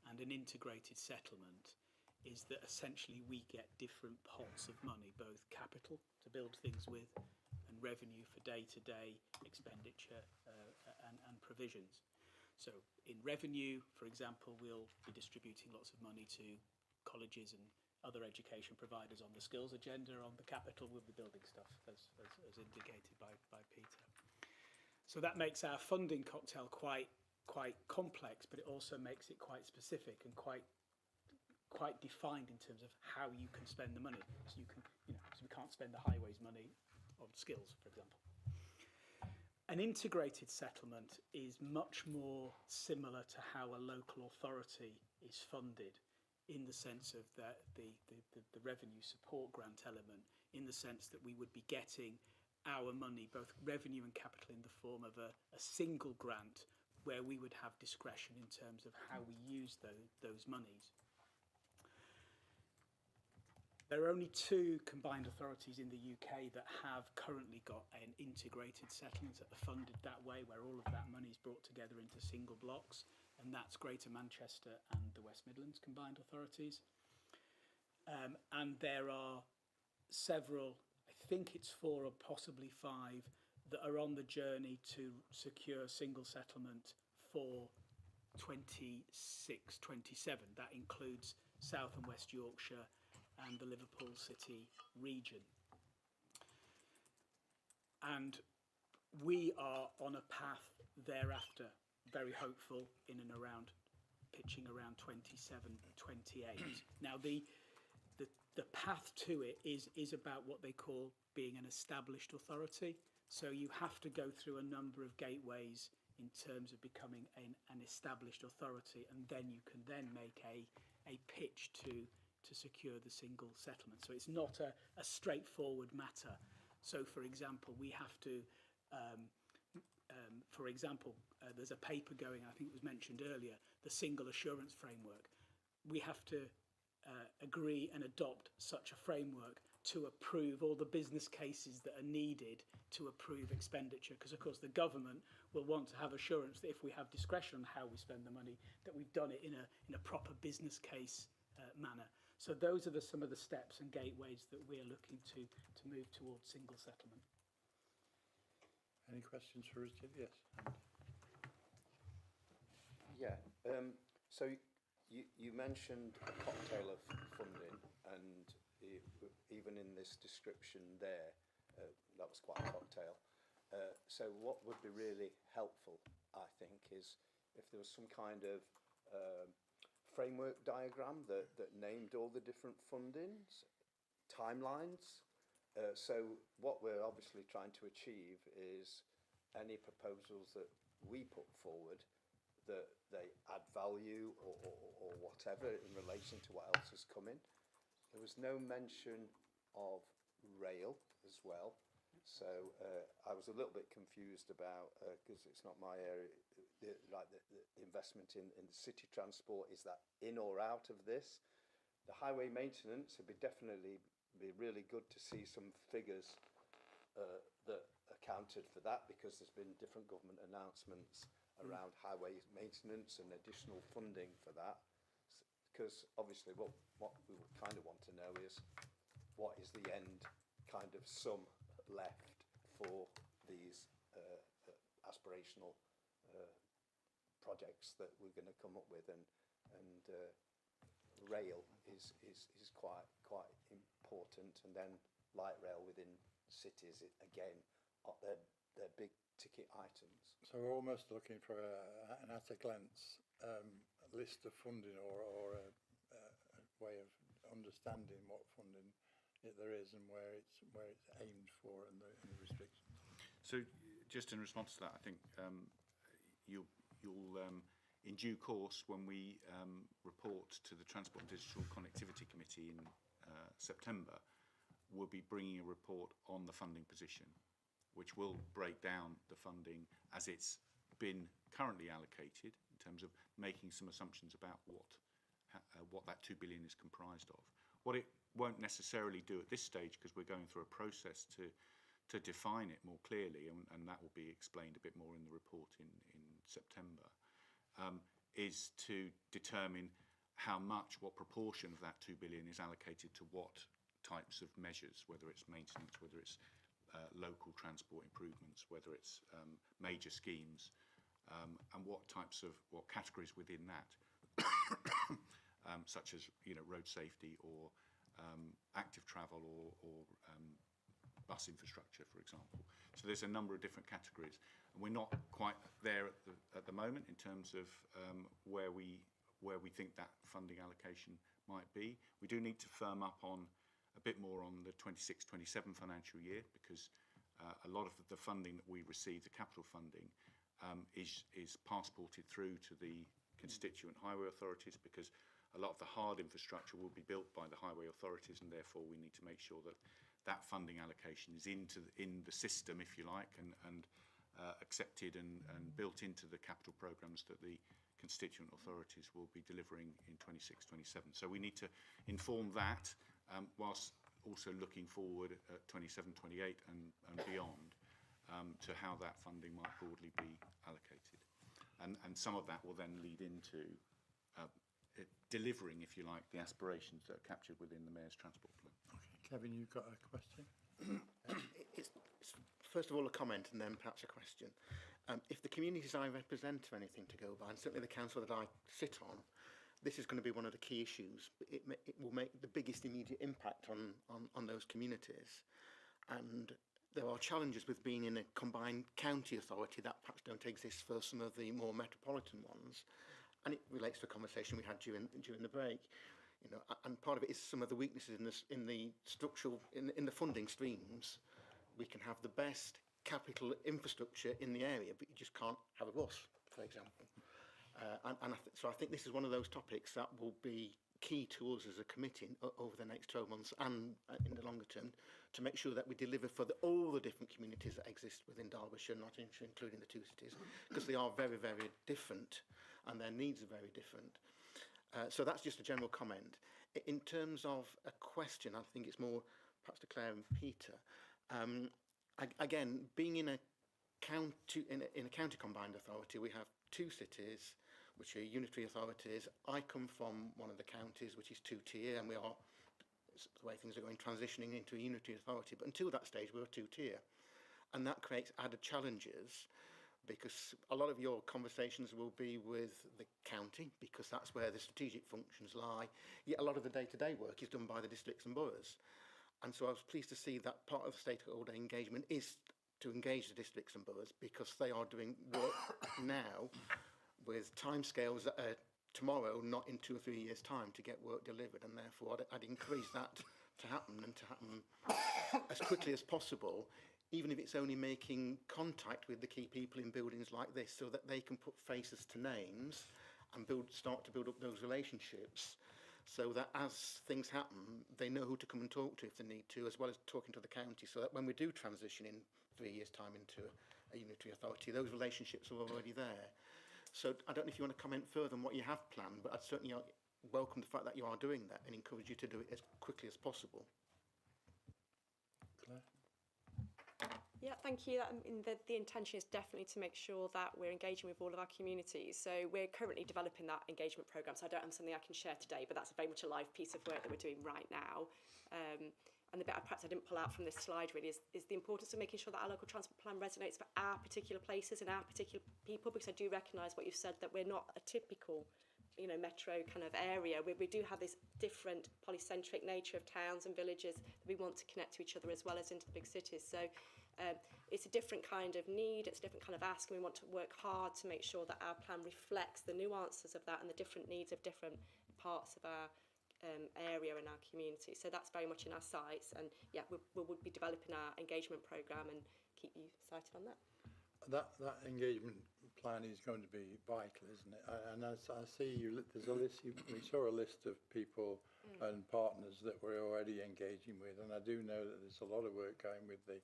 and an integrated settlement is that essentially we get different pots of money, both capital to build things with and revenue for day-to-day expenditure and provisions. So in revenue, for example, we'll be distributing lots of money to colleges and other education providers on the skills agenda. On the capital, we'll be building stuff, as indicated by Peter. So that makes our funding cocktail quite complex, but it also makes it quite specific and quite defined in terms of how you can spend the money. So you can, so we can't spend the highways money on skills, for example. An integrated settlement is much more similar to how a local authority is funded, in the sense of the revenue support grant element, in the sense that we would be getting our money, both revenue and capital, in the form of a single grant where we would have discretion in terms of how we use those monies. There are only 2 combined authorities in the UK that have currently got an integrated settlement that are funded that way, where all of that money is brought together into single blocks, and that's Greater Manchester and the West Midlands combined authorities. And there are several, I think it's 4 or possibly 5, that are on the journey to secure single settlement for 26-27. That includes South and West Yorkshire and the Liverpool City region. And we are on a path thereafter, very hopeful, in and around, pitching around 27-28. Now the path to it is about what they call being an established authority. So you have to go through a number of gateways in terms of becoming an established authority, and then you can then make a pitch to secure the single settlement. So it's not a straightforward matter. So for example, we have to, there's a paper going, I think it was mentioned earlier, the single assurance framework. We have to agree and adopt such a framework to approve all the business cases that are needed to approve expenditure, because of course the government will want to have assurance that if we have discretion on how we spend the money, that we've done it in a proper business case manner. So those are some of the steps and gateways that we're looking to move towards single settlement. Any questions for Richard? Yes. Yeah. So you mentioned a cocktail of funding, and even in this description there, that was quite a cocktail. So what would be really helpful, I think, is if there was some kind of framework diagram that named all the different fundings, timelines. So what we're obviously trying to achieve is any proposals that we put forward, that they add value or whatever in relation to what else is coming. There was no mention of rail as well. So I was a little bit confused about, because it's not my area, the investment in the city transport, is that in or out of this? The highway maintenance would definitely be really good to see some figures that accounted for that, because there's been different government announcements around highway maintenance and additional funding for that. Because obviously what we would kind of want to know is what is the end kind of sum left for these aspirational projects that we're going to come up with, and rail is quite important, and then light rail within cities again, they're big ticket items. So we're almost looking for an at a glance list of funding or a way of understanding what funding there is and where it's aimed for and the restrictions. So just in response to that, I think you'll in due course, when we report to the Transport and Digital Connectivity Committee in September, we'll be bringing a report on the funding position, which will break down the funding as it's been currently allocated, in terms of making some assumptions about what that 2 billion is comprised of. What it won't necessarily do at this stage, because we're going through a process to define it more clearly, and that will be explained a bit more in the report in September, is to determine what proportion of that 2 billion is allocated to what types of measures, whether it's maintenance, whether it's local transport improvements, whether it's major schemes, and what categories within that, such as road safety or active travel or bus infrastructure, for example. So there's a number of different categories, and we're not quite there at the moment in terms of where we think that funding allocation might be. We do need to firm up on a bit more on the 26-27 financial year, because a lot of the funding that we receive, the capital funding, is passported through to the constituent highway authorities, because a lot of the hard infrastructure will be built by the highway authorities, and therefore we need to make sure that that funding allocation is in the system, if you like, and accepted and built into the capital programmes that the constituent authorities will be delivering in 26-27. So we need to inform that, whilst also looking forward at 27-28 and beyond, to how that funding might broadly be allocated. And some of that will then lead into delivering, if you like, the aspirations that are captured within the Mayor's Transport Plan. Okay, Kevin, you've got a question? It's first of all a comment and then perhaps a question. If the communities I represent are anything to go by, and certainly the council that I sit on, this is going to be one of the key issues. It will make the biggest immediate impact on those communities. And there are challenges with being in a combined county authority that perhaps don't exist for some of the more metropolitan ones. And it relates to a conversation we had during the break. And part of it is some of the weaknesses in the structural, in the funding streams. We can have the best capital infrastructure in the area, but you just can't have a bus, for example. So I think this is one of those topics that will be key to us as a committee over the next 12 months and in the longer term, to make sure that we deliver for all the different communities that exist within Derbyshire, not including the two cities, because they are very, very different and their needs are very different. So that's just a general comment. In terms of a question, I think it's more perhaps to Claire and Peter. Again, being in a county combined authority, we have two cities, which are unitary authorities. I come from one of the counties, which is two-tier, and we are, the way things are going, transitioning into a unitary authority. But until that stage, we were two-tier. And that creates added challenges, because a lot of your conversations will be with the county, because that's where the strategic functions lie. Yet a lot of the day-to-day work is done by the districts and boroughs. And so I was pleased to see that part of the stakeholder engagement is to engage the districts and boroughs, because they are doing work now with timescales that are tomorrow, not in 2 or 3 years' time, to get work delivered. And therefore, I'd encourage that to happen, and to happen as quickly as possible, even if it's only making contact with the key people in buildings like this, so that they can put faces to names and start to build up those relationships, so that as things happen, they know who to come and talk to if they need to, as well as talking to the county, so that when we do transition in 3 years' time into a unitary authority, those relationships are already there. So I don't know if you want to comment further on what you have planned, but I'd certainly welcome the fact that you are doing that, and encourage you to do it as quickly as possible. Claire? Yeah, thank you. The intention is definitely to make sure that we're engaging with all of our communities. So we're currently developing that engagement programme, so I don't have something I can share today, but that's very much a live piece of work that we're doing right now. And the bit perhaps I didn't pull out from this slide really is the importance of making sure that our local transport plan resonates for our particular places and our particular people, because I do recognise what you've said, that we're not a typical metro kind of area. We do have this different polycentric nature of towns and villages that we want to connect to each other as well as into the big cities. So it's a different kind of need, it's a different kind of ask, and we want to work hard to make sure that our plan reflects the nuances of that and the different needs of different parts of our area and our community. So that's very much in our sights, and yeah, we will be developing our engagement programme and keep you cited on that. That engagement plan is going to be vital, isn't it? And as I see there's a list. We saw a list of people and partners that we're already engaging with, and I do know that there's a lot of work going with the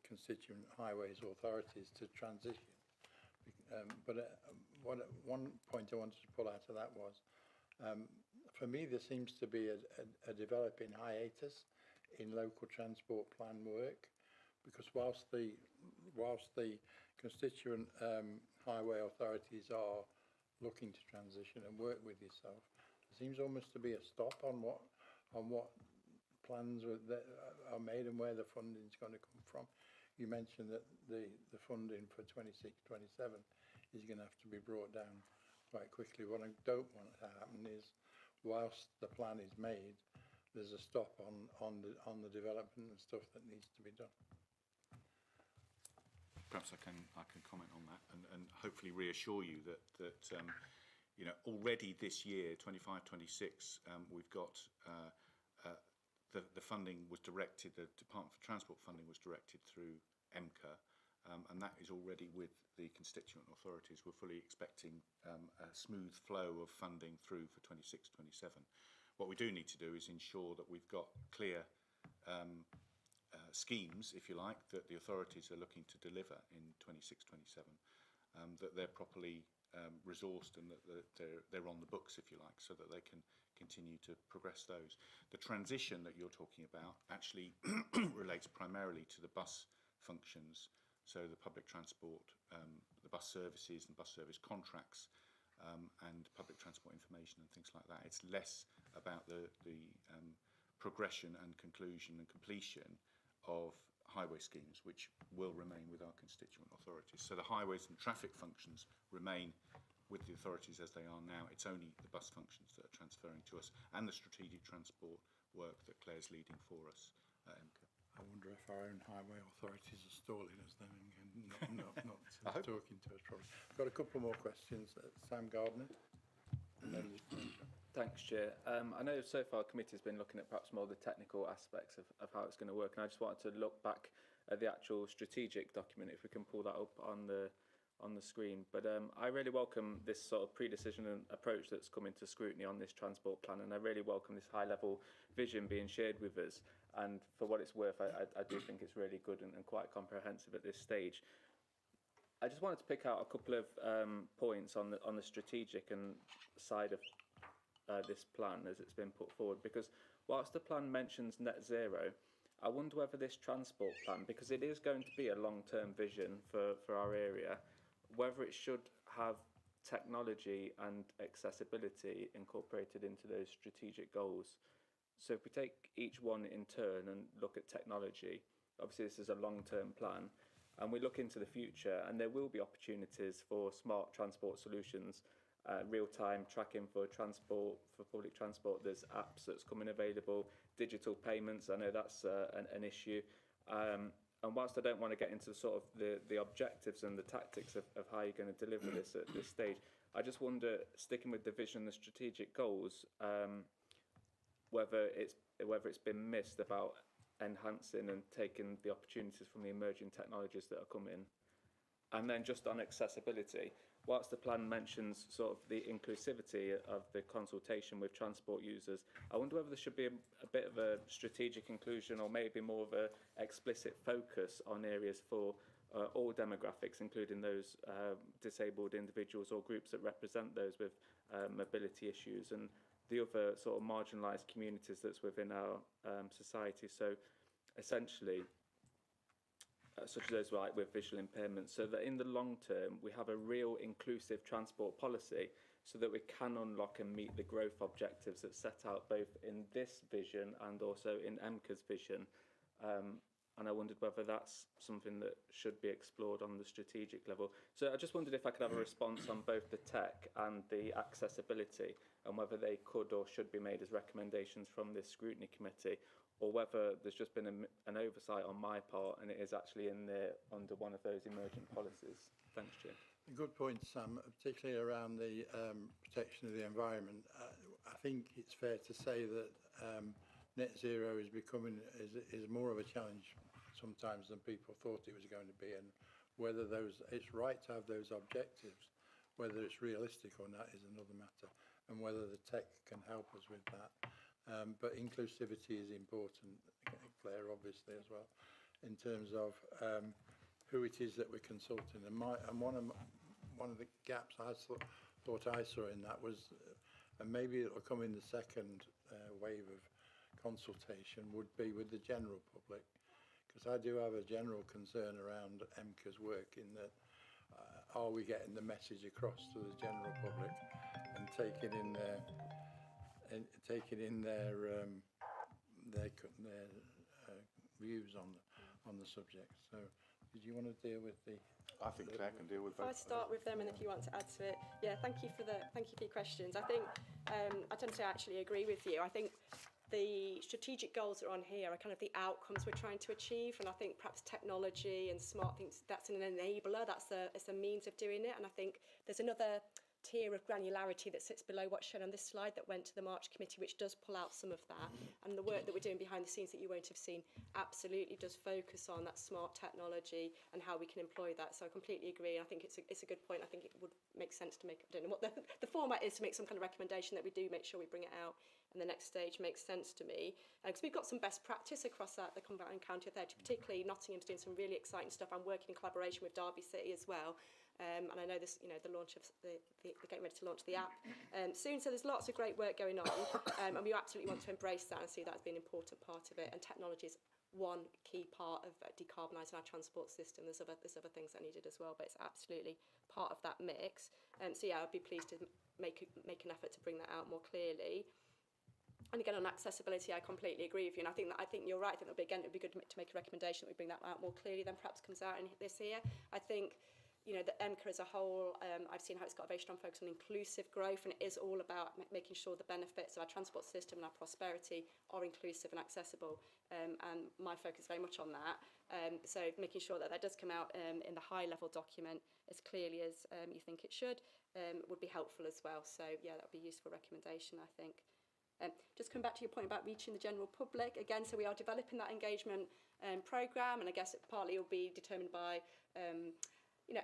constituent highways authorities to transition. One point I wanted to pull out of that was, for me, there seems to be a developing hiatus in local transport plan work, because whilst the constituent highway authorities are looking to transition and work with yourself, there seems almost to be a stop on what plans are made and where the funding is going to come from. You mentioned that the funding for 26-27 is going to have to be brought down quite quickly. What I don't want to happen is, whilst the plan is made, there's a stop on the development and stuff that needs to be done. Perhaps I can comment on that, and hopefully reassure you that already this year, 25-26, we've got the funding was directed. The Department for Transport funding was directed through EMCCA, and that is already with the constituent authorities. We're fully expecting a smooth flow of funding through for 26-27. What we do need to do is ensure that we've got clear schemes, if you like, that the authorities are looking to deliver in 26-27, that they're properly resourced and that they're on the books, if you like, so that they can continue to progress those. The transition that you're talking about actually relates primarily to the bus functions, so the public transport, the bus services and bus service contracts, and public transport information and things like that. It's less about the progression and conclusion and completion of highway schemes, which will remain with our constituent authorities. So the highways and traffic functions remain with the authorities as they are now. It's only the bus functions that are transferring to us, and the strategic transport work that Claire's leading for us at EMCCA. I wonder if our own highway authorities are stalling us then and not talking to us probably. I've got a couple more questions. Sam Gardner. And then Thanks, Chair. I know so far the committee has been looking at perhaps more the technical aspects of how it's going to work, and I just wanted to look back at the actual strategic document, if we can pull that up on the screen. But I really welcome this sort of pre-decision approach that's come into scrutiny on this transport plan, and I really welcome this high-level vision being shared with us. And for what it's worth, I do think it's really good and quite comprehensive at this stage. I just wanted to pick out a couple of points on the strategic and side of this plan as it's been put forward? Because whilst the plan mentions net zero, I wonder whether this transport plan, because it is going to be a long-term vision for our area, whether it should have technology and accessibility incorporated into those strategic goals. So if we take each one in turn and look at technology, obviously this is a long-term plan, and we look into the future, and there will be opportunities for smart transport solutions, real-time tracking for transport, for public transport. There's apps that's coming available, digital payments. I know that's an issue. And whilst I don't want to get into sort of the objectives and the tactics of how you're going to deliver this at this stage, I just wonder, sticking with the vision and the strategic goals, whether it's been missed about enhancing and taking the opportunities from the emerging technologies that are coming. And then just on accessibility, whilst the plan mentions sort of the inclusivity of the consultation with transport users, I wonder whether there should be a bit of a strategic inclusion, or maybe more of a explicit focus on areas for all demographics, including those disabled individuals or groups that represent those with mobility issues, and the other sort of marginalised communities that's within our society. So essentially, such as those like with visual impairments, so that in the long term we have a real inclusive transport policy, so that we can unlock and meet the growth objectives that set out both in this vision and also in EMCCA's vision. And I wondered whether that's something that should be explored on the strategic level. So I just wondered if I could have a response on both the tech and the accessibility, and whether they could or should be made as recommendations from this scrutiny committee, or whether there's just been an oversight on my part and it is actually in there under one of those emergent policies. Thanks, Jim. Good point, Sam, particularly around the protection of the environment. I think it's fair to say that net zero is becoming is more of a challenge sometimes than people thought it was going to be, and whether it's right to have those objectives, whether it's realistic or not is another matter, and whether the tech can help us with that. But inclusivity is important, Claire, obviously, as well, in terms of who it is that we're consulting. And one of the gaps I thought I saw in that was, and maybe it will come in the second wave of consultation, would be with the general public, because I do have a general concern around EMCCA's work in that are we getting the message across to the general public and taking in their views on the subject. So did you want to deal with the... I think Claire can deal with both. I'll start with them, and if you want to add to it. Yeah, thank you for your questions. I think I tend to actually agree with you. I think the strategic goals that are on here are kind of the outcomes we're trying to achieve, and I think perhaps technology and smart things, that's an enabler, it's a means of doing it. And I think there's another tier of granularity that sits below what's shown on this slide that went to the March committee, which does pull out some of that, and the work that we're doing behind the scenes that you won't have seen absolutely does focus on that smart technology and how we can employ that. So I completely agree, and I think it's a good point. I think it would make sense to make, I don't know what the format is, to make some kind of recommendation that we do make sure we bring it out, and the next stage makes sense to me, because we've got some best practice across the combined county authority, particularly Nottingham's doing some really exciting stuff. I'm working in collaboration with Derby City as well. And I know this, the launch of they're getting ready to launch the app soon. So there's lots of great work going on, and we absolutely want to embrace that and see that as being an important part of it. And technology is one key part of decarbonising our transport system. There's other things that are needed as well, but it's absolutely part of that mix. So yeah, I'd be pleased to make an effort to bring that out more clearly. And again, on accessibility, I completely agree with you, and I think you're right. I think it'd be good to make a recommendation that we bring that out more clearly than perhaps comes out in this year. I think, that EMCCA as a whole, I've seen how it's got a very strong focus on inclusive growth, and it is all about making sure the benefits of our transport system and our prosperity are inclusive and accessible. And my focus is very much on that. So making sure that does come out in the high-level document as clearly as you think it should would be helpful as well. So yeah, that would be a useful recommendation, I think. Just come back to your point about reaching the general public again. So we are developing that engagement programme, and I guess it partly will be determined by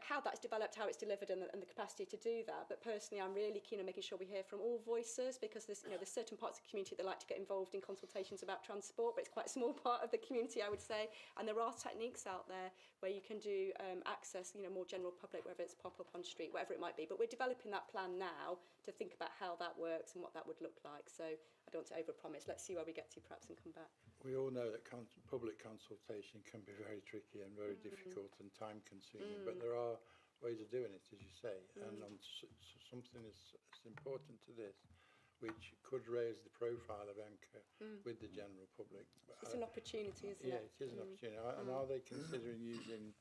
how that's developed, how it's delivered, and the capacity to do that. But personally, I'm really keen on making sure we hear from all voices, because there's certain parts of the community that like to get involved in consultations about transport, but it's quite a small part of the community, I would say. And there are techniques out there where you can do access, more general public, whether it's pop-up on street, whatever it might be. But we're developing that plan now to think about how that works and what that would look like. So I don't want to overpromise. Let's see where we get to perhaps and come back. We all know that public consultation can be very tricky and very difficult and time-consuming, but there are ways of doing it, as you say, and on something as important to this, which could raise the profile of EMCCA with the general public. It's an opportunity, isn't it? Yeah, it is an opportunity. And are they considering using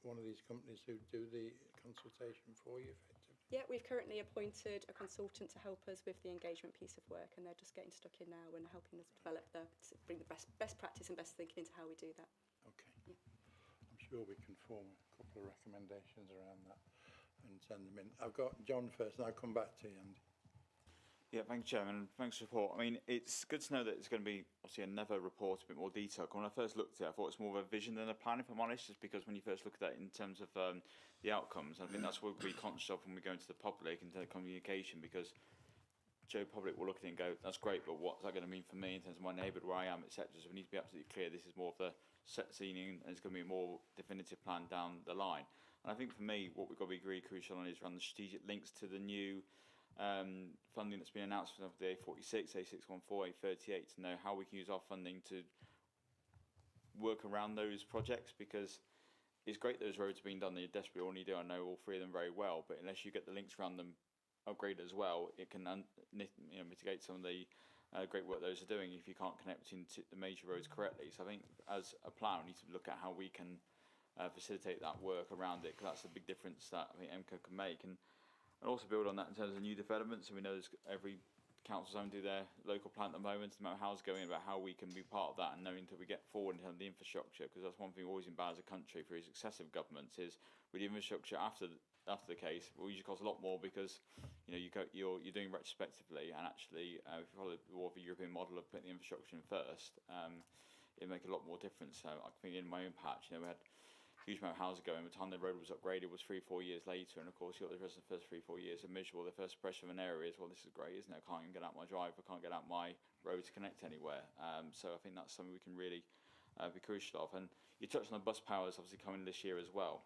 one of these companies who do the consultation for you, effectively? Yeah, we've currently appointed a consultant to help us with the engagement piece of work, and they're just getting stuck in now and helping us develop to bring the best practice and best thinking into how we do that. Okay. Yeah. I'm sure we can form a couple of recommendations around that and send them in. I've got John first, and I'll come back to you, Andy. Yeah, thank you, Chairman. Thanks for the report. I mean, it's good to know that it's going to be obviously another report, a bit more detailed. When I first looked at it, I thought it's more of a vision than a plan, if I'm honest, just because when you first look at that in terms of the outcomes, I think that's what we'll be conscious of when we go into the public and telecommunication, because Joe public will look at it and go, that's great, but what's that going to mean for me in terms of my neighbourhood, where I am, etc. So we need to be absolutely clear this is more of the set scene and it's going to be a more definitive plan down the line. And I think for me, what we've got to be really crucial on is around the strategic links to the new funding that's been announced for the A46, A614, A38, to know how we can use our funding to work around those projects, because it's great those roads are being done, they desperately all need to do. I know all three of them very well, but unless you get the links around them upgraded as well, it can mitigate some of the great work those are doing if you can't connect into the major roads correctly. So I think as a plan, we need to look at how we can facilitate that work around it, because that's a big difference that I think EMCCA can make. And also build on that in terms of new developments. So we know every council's own do their local plan at the moment, no matter how it's going, about how we can be part of that, and knowing until we get forward in terms of the infrastructure, because that's one thing we've always been bad as a country for successive governments, is with the infrastructure after the case, it will usually cost a lot more, because you're doing retrospectively, and actually if you follow more of a European model of putting the infrastructure in first, it'll make a lot more difference. So I think in my own patch, we had huge amount of houses going. By the time the road was upgraded was 3-4 years later, and of course you got the rest of the first 3-4 years are miserable. The first impression of an area is, well, this is great, isn't it? I can't even get out my drive, I can't get out my road to connect anywhere. So I think that's something we can really be crucial of. And you touched on the bus powers obviously coming this year as well.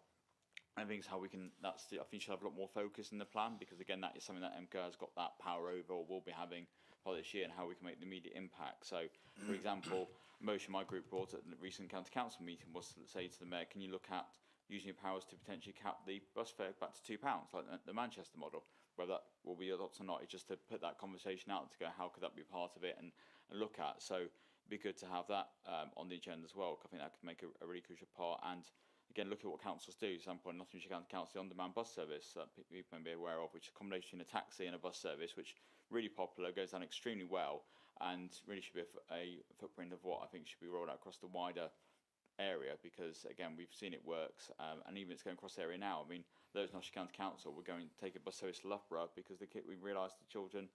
I think it's how we can, I think you should have a lot more focus in the plan, because again that is something that EMCCA has got that power over, or will be having for this year, and how we can make the immediate impact. So for example, a motion my group brought at the recent county council meeting was to say to the mayor, can you look at using your powers to potentially cap the bus fare back to £2, like the Manchester model? Whether that will be adopted or not, it's just to put that conversation out to go, how could that be part of it, and look at. So it'd be good to have that on the agenda as well, because I think that could make a really crucial part. And again, look at what councils do. For example, in Nottinghamshire County Council, the on-demand bus service that people may be aware of, which is a combination between a taxi and a bus service, which is really popular, goes down extremely well, and really should be a footprint of what I think should be rolled out across the wider area, because again we've seen it works, and even it's going across the area now. I mean, those Nottingham County Council were going to take a bus service to Loughborough, because we realised the children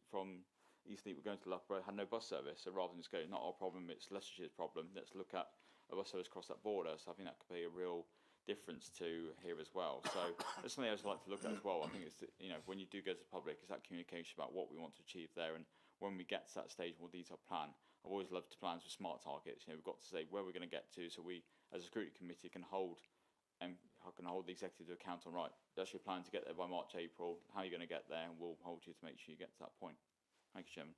from Eastleigh were going to Loughborough had no bus service. So rather than just go, not our problem, it's Leicestershire's problem, let's look at a bus service across that border. So I think that could be a real difference to here as well. So that's something else I'd like to look at as well. I think it's when you do go to the public, it's that communication about what we want to achieve there, and when we get to that stage, more detailed plan. I've always loved plans with smart targets. We've got to say where we're going to get to, so we, as a scrutiny committee, can hold the executive to account on, right, that's your plan to get there by March, April, how are you going to get there, and we'll hold you to make sure you get to that point. Thank you, Chairman.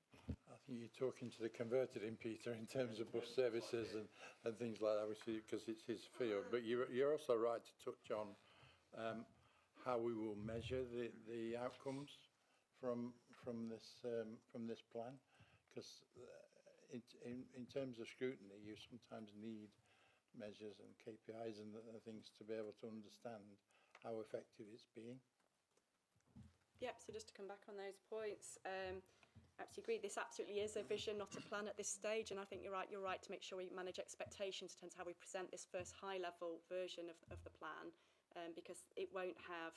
I think you're talking to the converted in Peter in terms of bus services and things like that, because it's his field. But you're also right to touch on how we will measure the outcomes from this plan, because in terms of scrutiny, you sometimes need measures and KPIs and things to be able to understand how effective it's being. Yep, so just to come back on those points, absolutely agree. This absolutely is a vision, not a plan at this stage, and I think you're right to make sure we manage expectations in terms of how we present this first high-level version of the plan, because it won't have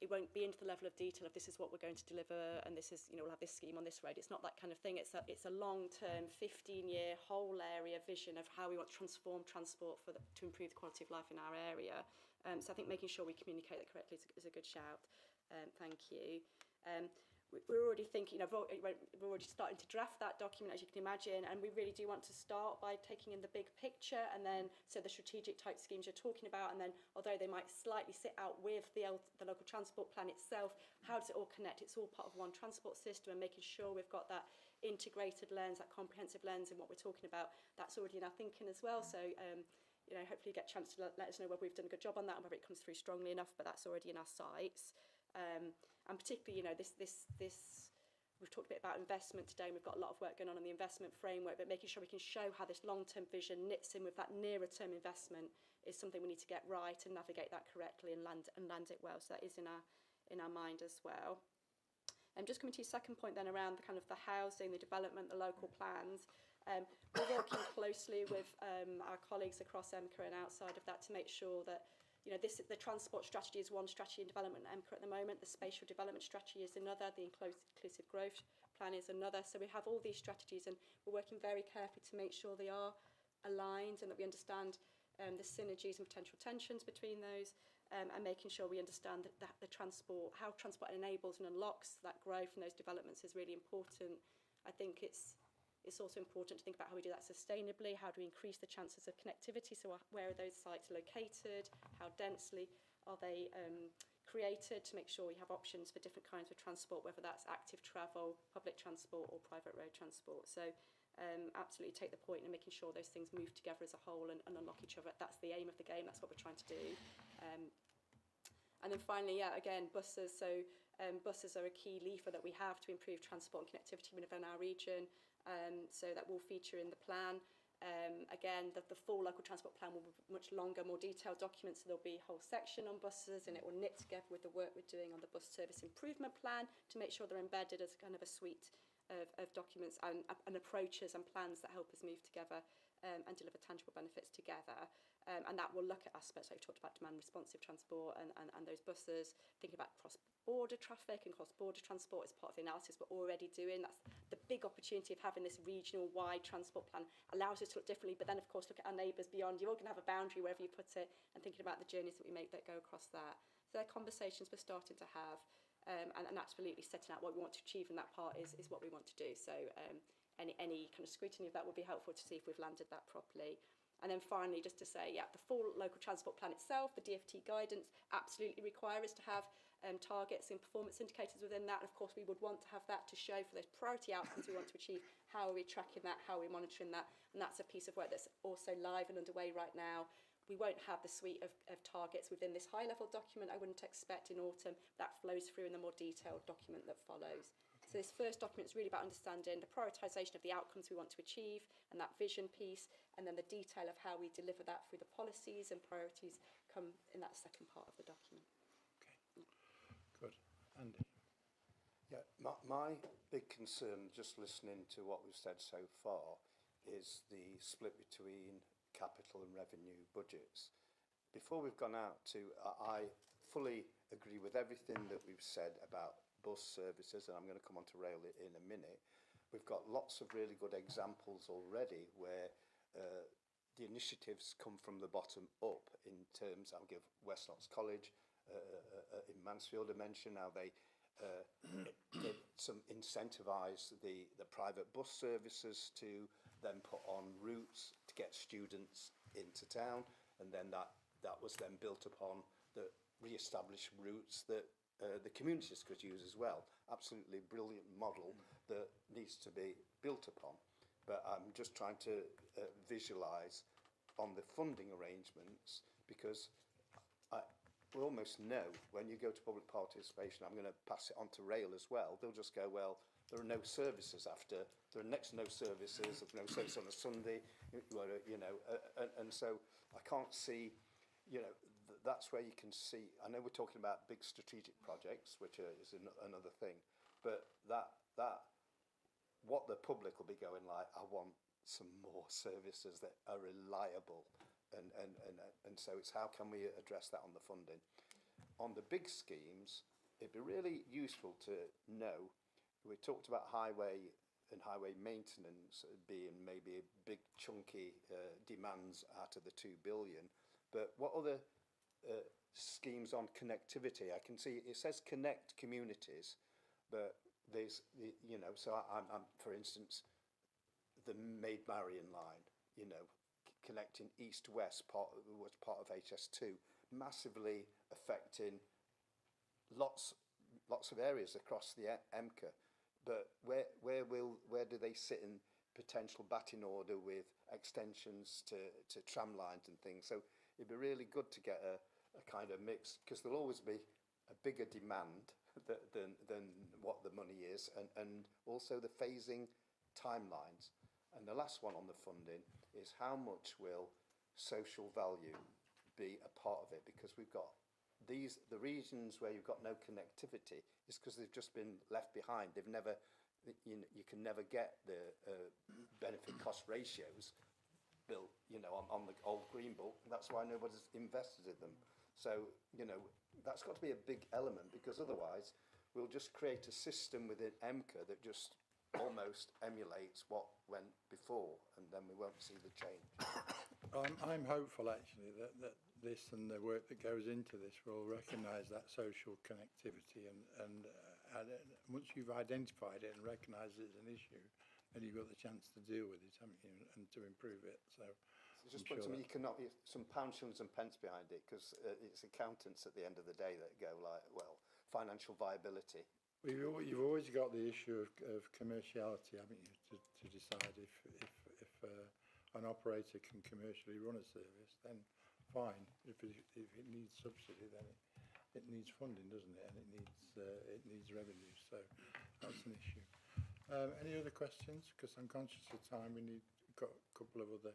it won't be into the level of detail of this is what we're going to deliver and this is, we'll have this scheme on this road. It's not that kind of thing. It's a long-term, 15-year whole area vision of how we want to transform transport to improve the quality of life in our area. So I think making sure we communicate that correctly is a good shout. Thank you. We're already thinking, we're already starting to draft that document, as you can imagine, and we really do want to start by taking in the big picture, and then so the strategic type schemes you're talking about, and then although they might slightly sit out with the local transport plan itself, how does it all connect? It's all part of one transport system, and making sure we've got that integrated lens, that comprehensive lens in what we're talking about. That's already in our thinking as well. So hopefully you get a chance to let us know whether we've done a good job on that and whether it comes through strongly enough, but that's already in our sights. And particularly, we've talked a bit about investment today, and we've got a lot of work going on the investment framework, but making sure we can show how this long-term vision knits in with that nearer-term investment is something we need to get right and navigate that correctly and land it well. So that is in our mind as well. And just coming to your second point then around the kind of the housing, the development, the local plans. We're working closely with our colleagues across EMCCA and outside of that to make sure that the transport strategy is one strategy in development at EMCCA at the moment. The spatial development strategy is another. The inclusive growth plan is another. So we have all these strategies, and we're working very carefully to make sure they are aligned and that we understand the synergies and potential tensions between those, and making sure we understand that how transport enables and unlocks that growth and those developments is really important. I think it's also important to think about how we do that sustainably. How do we increase the chances of connectivity? So where are those sites located? How densely are they created, to make sure we have options for different kinds of transport, whether that's active travel, public transport or private road transport. So absolutely take the point in making sure those things move together as a whole and unlock each other. That's the aim of the game. That's what we're trying to do. And then finally, again, buses. So buses are a key lever that we have to improve transport and connectivity within our region. So that will feature in the plan. Again, the full local transport plan will be much longer, more detailed document, so there'll be a whole section on buses, and it will knit together with the work we're doing on the bus service improvement plan to make sure they're embedded as kind of a suite of documents and approaches and plans that help us move together and deliver tangible benefits together. And that will look at aspects like we talked about, demand responsive transport and those buses, thinking about cross-border traffic and cross-border transport as part of the analysis we're already doing. That's the big opportunity of having this regional wide transport plan, allows us to look differently, but then of course look at our neighbours beyond. You're all going to have a boundary wherever you put it, and thinking about the journeys that we make that go across that. So they're conversations we're starting to have, and absolutely setting out what we want to achieve in that part is what we want to do. So any kind of scrutiny of that would be helpful to see if we've landed that properly. And then finally, just to say, the full local transport plan itself, the DFT guidance, absolutely require us to have targets and performance indicators within that. And of course, we would want to have that to show for those priority outcomes we want to achieve. How are we tracking that? How are we monitoring that? And that's a piece of work that's also live and underway right now. We won't have the suite of targets within this high-level document, I wouldn't expect in autumn. That flows through in the more detailed document that follows. So this first document is really about understanding the prioritisation of the outcomes we want to achieve and that vision piece, and then the detail of how we deliver that through the policies and priorities come in that second part of the document. Okay, good. Andy? Yeah, my big concern, just listening to what we've said so far, is the split between capital and revenue budgets. Before we've gone out to, I fully agree with everything that we've said about bus services, and I'm going to come on to rail in a minute. We've got lots of really good examples already where the initiatives come from the bottom up in terms, I'll give West Knox College in Mansfield a mention, how they incentivise the private bus services to then put on routes to get students into town, and then that was then built upon the re-established routes that the communities could use as well. Absolutely brilliant model that needs to be built upon. But I'm just trying to visualise on the funding arrangements, because we almost know when you go to public participation, I'm going to pass it on to rail as well, they'll just go, well, there are no services after, there are next no services, there's no service on a Sunday, and so I can't see, that's where you can see, I know we're talking about big strategic projects, which is another thing, but what the public will be going like, I want some more services that are reliable, and so it's how can we address that on the funding. on the big schemes, it'd be really useful to know. We talked about highway and highway maintenance being maybe a big chunky demands out of the 2 billion, but what other schemes on connectivity? I can see it says connect communities, but there's so I'm for instance the Maid Marian line, connecting east-west was part of HS2, massively affecting lots of areas across the EMCCA. But where do they sit in potential batting order with extensions to tram lines and things? So it'd be really good to get a kind of mix, because there'll always be a bigger demand than what the money is, and also the phasing timelines. And the last one on the funding is how much will social value be a part of it, because we've got the regions where you've got no connectivity is because they've just been left behind. They've never, you can never get the benefit cost ratios built, on the old green book. That's why nobody's invested in them. So, that's got to be a big element, because otherwise we'll just create a system within EMCCA that just almost emulates what went before, and then we won't see the change. I'm hopeful actually that this and the work that goes into this will recognise that social connectivity, and once you've identified it and recognised it as an issue, then you've got the chance to deal with it, haven't you, and to improve it. So just put you cannot some pound, shillings and pence behind it, because it's accountants at the end of the day that go like, well, financial viability. You've always got the issue of commerciality, haven't you, to decide if an operator can commercially run a service, then fine. If it needs subsidy, then it needs funding, doesn't it? And it needs revenue. So that's an issue. Any other questions? Because I'm conscious of time. We've got a couple of other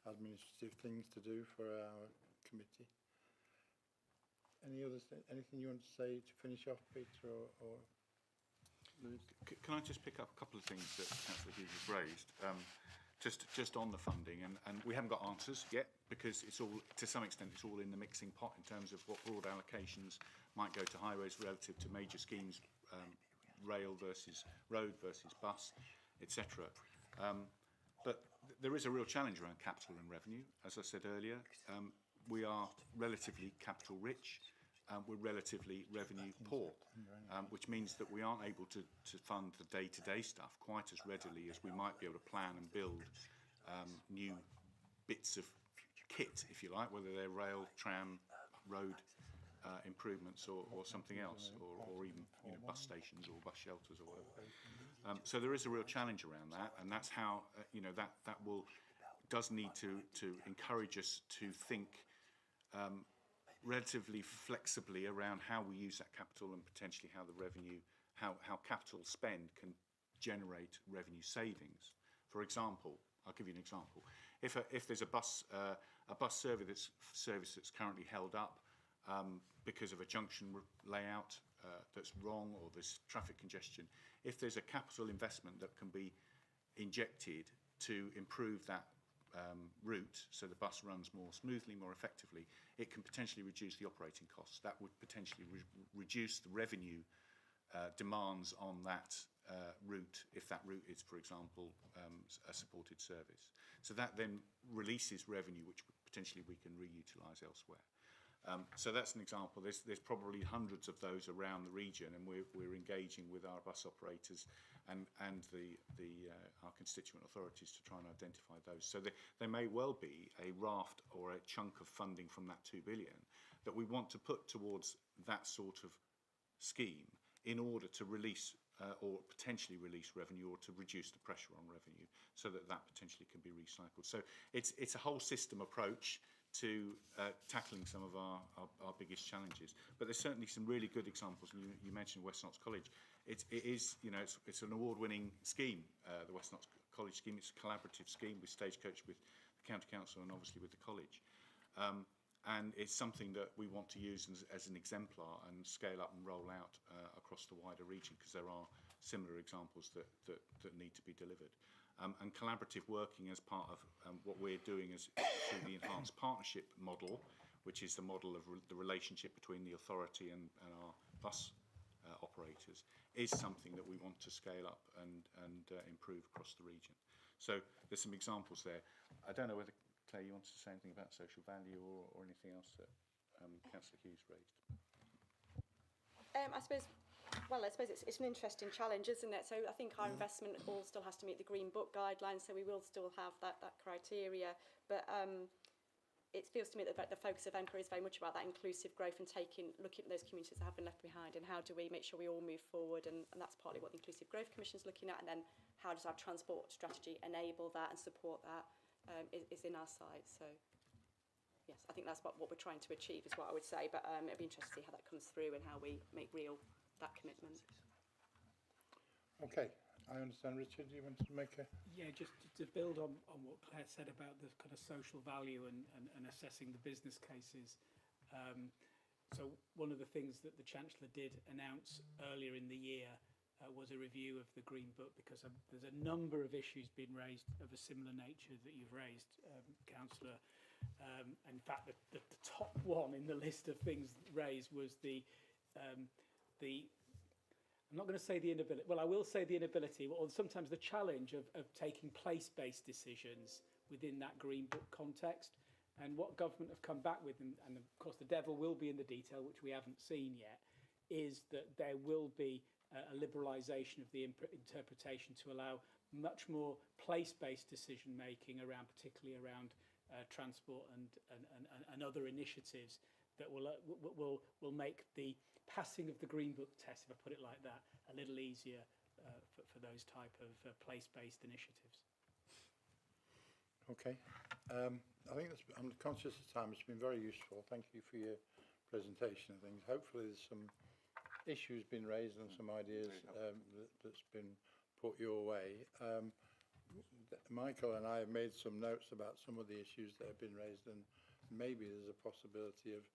administrative things to do for our committee. Anything you want to say to finish off, Peter or Lewis? Can I just pick up a couple of things that Councillor Hughes has raised? Just on the funding, and we haven't got answers yet, because it's all, to some extent, it's all in the mixing pot in terms of what broad allocations might go to highways relative to major schemes, rail versus road versus bus, etc. But there is a real challenge around capital and revenue. As I said earlier, we are relatively capital rich. We're relatively revenue poor, which means that we aren't able to fund the day-to-day stuff quite as readily as we might be able to plan and build new bits of kit, if you like, whether they're rail, tram, road improvements or something else, or even bus stations or bus shelters or whatever. So there is a real challenge around that, and that's how that does need to encourage us to think relatively flexibly around how we use that capital, and potentially how the revenue, how capital spend can generate revenue savings. For example, I'll give you an example. If there's a bus service that's currently held up because of a junction layout that's wrong, or there's traffic congestion, if there's a capital investment that can be injected to improve that route so the bus runs more smoothly, more effectively, it can potentially reduce the operating costs. That would potentially reduce the revenue demands on that route, if that route is, for example, a supported service. So that then releases revenue which potentially we can reutilise elsewhere. So that's an example. There's probably hundreds of those around the region, and we're engaging with our bus operators and our constituent authorities to try and identify those. So there may well be a raft or a chunk of funding from that 2 billion that we want to put towards that sort of scheme in order to release or potentially release revenue, or to reduce the pressure on revenue, so that potentially can be recycled. So it's a whole system approach to tackling some of our biggest challenges. But there's certainly some really good examples. And you mentioned West Notts College. It's an award-winning scheme, the West Notts College scheme. It's a collaborative scheme with Stagecoach, with the County Council, and obviously with the college. And it's something that we want to use as an exemplar and scale up and roll out across the wider region, because there are similar examples that need to be delivered. And collaborative working as part of what we're doing through the enhanced partnership model, which is the model of the relationship between the authority and our bus operators, is something that we want to scale up and improve across the region. So there's some examples there. I don't know whether, Claire, you wanted to say anything about social value or anything else that Councillor Hughes raised. I suppose it's an interesting challenge, isn't it? So I think our investment all still has to meet the Green Book guidelines, so we will still have that criteria. But it feels to me that the focus of EMCCA is very much about that inclusive growth and looking at those communities that have been left behind, and how do we make sure we all move forward, and that's partly what the Inclusive Growth Commission is looking at, and then how does our transport strategy enable that and support that is in our sight. So yes, I think that's what we're trying to achieve is what I would say, but it'll be interesting to see how that comes through and how we make real that commitment. Okay, I understand. Richard, do you want to make a... Yeah, just to build on what Claire said about the kind of social value and assessing the business cases. So one of the things that the Chancellor did announce earlier in the year was a review of the Green Book, because there's a number of issues being raised of a similar nature that you've raised, Councillor. In fact, the top one in the list of things raised was I'm not going to say the inability, well, I will say the inability, or sometimes the challenge of taking place-based decisions within that Green Book context. And what government have come back with, and of course the devil will be in the detail, which we haven't seen yet, is that there will be a liberalisation of the interpretation to allow much more place-based decision-making around, particularly around transport and other initiatives that will make the passing of the Green Book test, if I put it like that, a little easier for those type of place-based initiatives. Okay. I think I'm conscious of time. It's been very useful. Thank you for your presentation and things. Hopefully there's some issues been raised and some ideas that's been put your way. Michael and I have made some notes about some of the issues that have been raised, and maybe there's a possibility of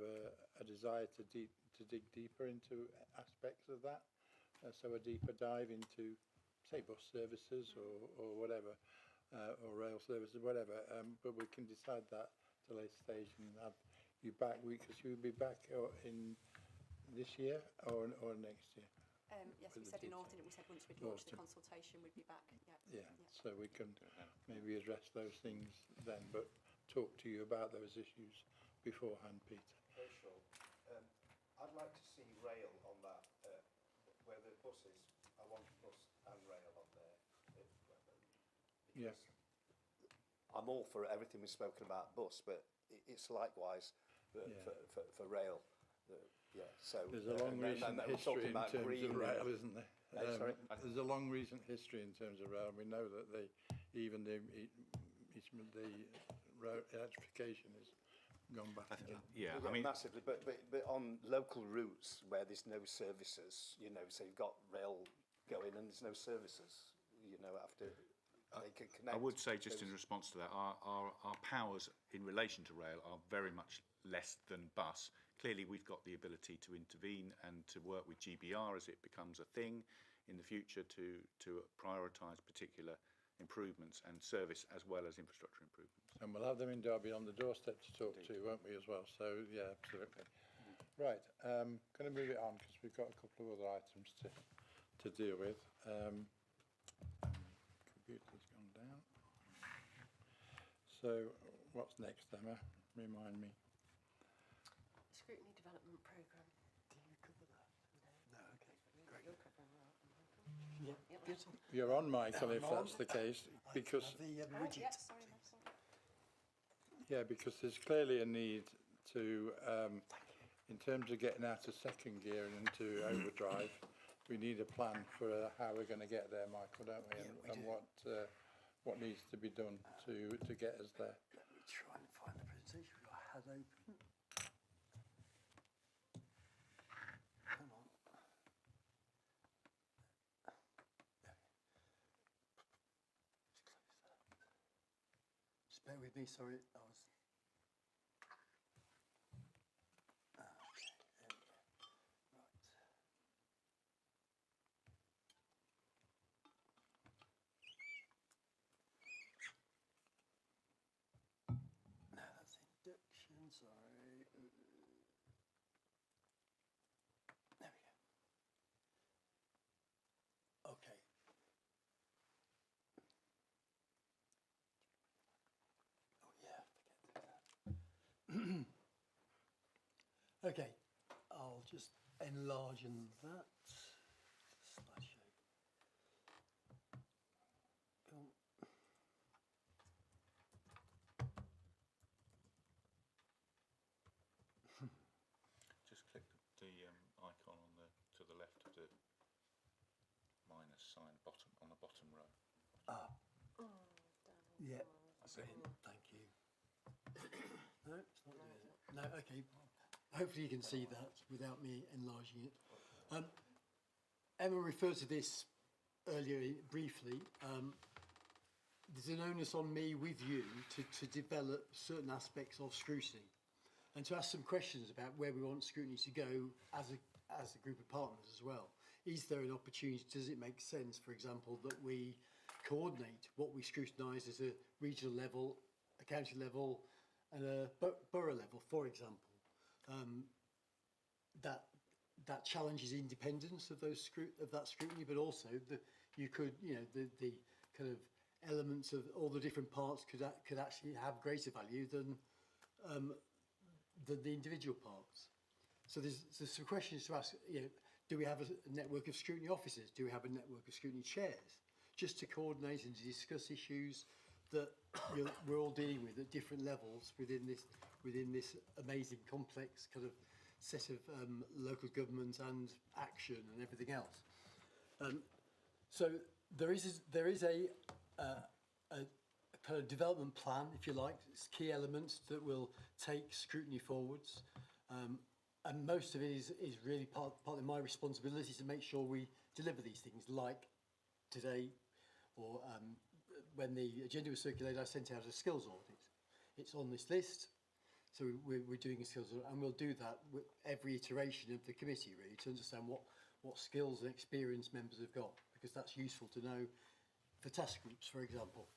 a desire to dig deeper into aspects of that. So a deeper dive into, say, bus services or whatever, or rail services, whatever. But we can decide that at a later stage and have you back, because you'll be back in this year or next year. Yes, we said in autumn, we said once we'd launched the consultation, we'd be back. Yeah, so we can maybe address those things then, but talk to you about those issues beforehand, Peter. Very short. I'd like to see rail on that, where the buses, I want bus and rail on there. Yeah. I'm all for everything we've spoken about bus, but it's likewise for rail. Yeah, so there's a long recent history in terms of rail, isn't there? Sorry? There's a long recent history in terms of rail. We know that even the road electrification has gone back again. Yeah, I mean massively. But on local routes where there's no services, you know, so you've got rail going and there's no services, you know, after they can connect. I would say, just in response to that, our powers in relation to rail are very much less than bus. Clearly, we've got the ability to intervene and to work with GBR as it becomes a thing in the future to prioritise particular improvements and service as well as infrastructure improvements. And we'll have them in Derby on the doorstep to talk to, won't we, as well? So, yeah, absolutely. Right, going to move it on because we've got a couple of other items to deal with. Computer's gone down. So, what's next, Emma? Remind me. Scrutiny Development Programme. Do you cover that? No, okay, great. You're covering that. Yeah, good. You're on, Michael, if that's the case, because The widget. Sorry, Michael. yeah, because there's clearly a need to, in terms of getting out of second gear and into overdrive, we need a plan for how we're going to get there, Michael, don't we? Yeah, And we do. what needs to be done to get us there. Let me try and find the presentation I had open. Hang on. Just bear with me, sorry, I was... Okay, there we go. Right. No, that's induction, sorry. Okay, I'll just enlarge on that. Slideshow. Go on. Just click the icon on the to the left of the minus sign bottom on the bottom row. Ah, Oh, yeah, That's it. thank you. No, it's not doing it. No, okay. Hopefully you can see that without me enlarging it. Emma referred to this earlier briefly. There's an onus on me with you to develop certain aspects of scrutiny and to ask some questions about where we want scrutiny to go as a group of partners as well. Is there an opportunity, does it make sense, for example, that we coordinate what we scrutinise as a regional level, a county level and a borough level, for example? That challenges independence of that scrutiny, but also you could, the kind of elements of all the different parts could actually have greater value than the individual parts. So there's some questions to ask. Do we have a network of scrutiny officers? Do we have a network of scrutiny chairs? Just to coordinate and to discuss issues that we're all dealing with at different levels within this amazing complex kind of set of local government and action and everything else. So there is a kind of development plan, if you like. It's key elements that will take scrutiny forwards, and most of it is really partly my responsibility to make sure we deliver these things. Like today, or when the agenda was circulated, I sent out a skills audit. It's on this list. So we're doing a skills audit, and we'll do that with every iteration of the committee, really, to understand what skills and experience members have got, because that's useful to know for task groups, for example.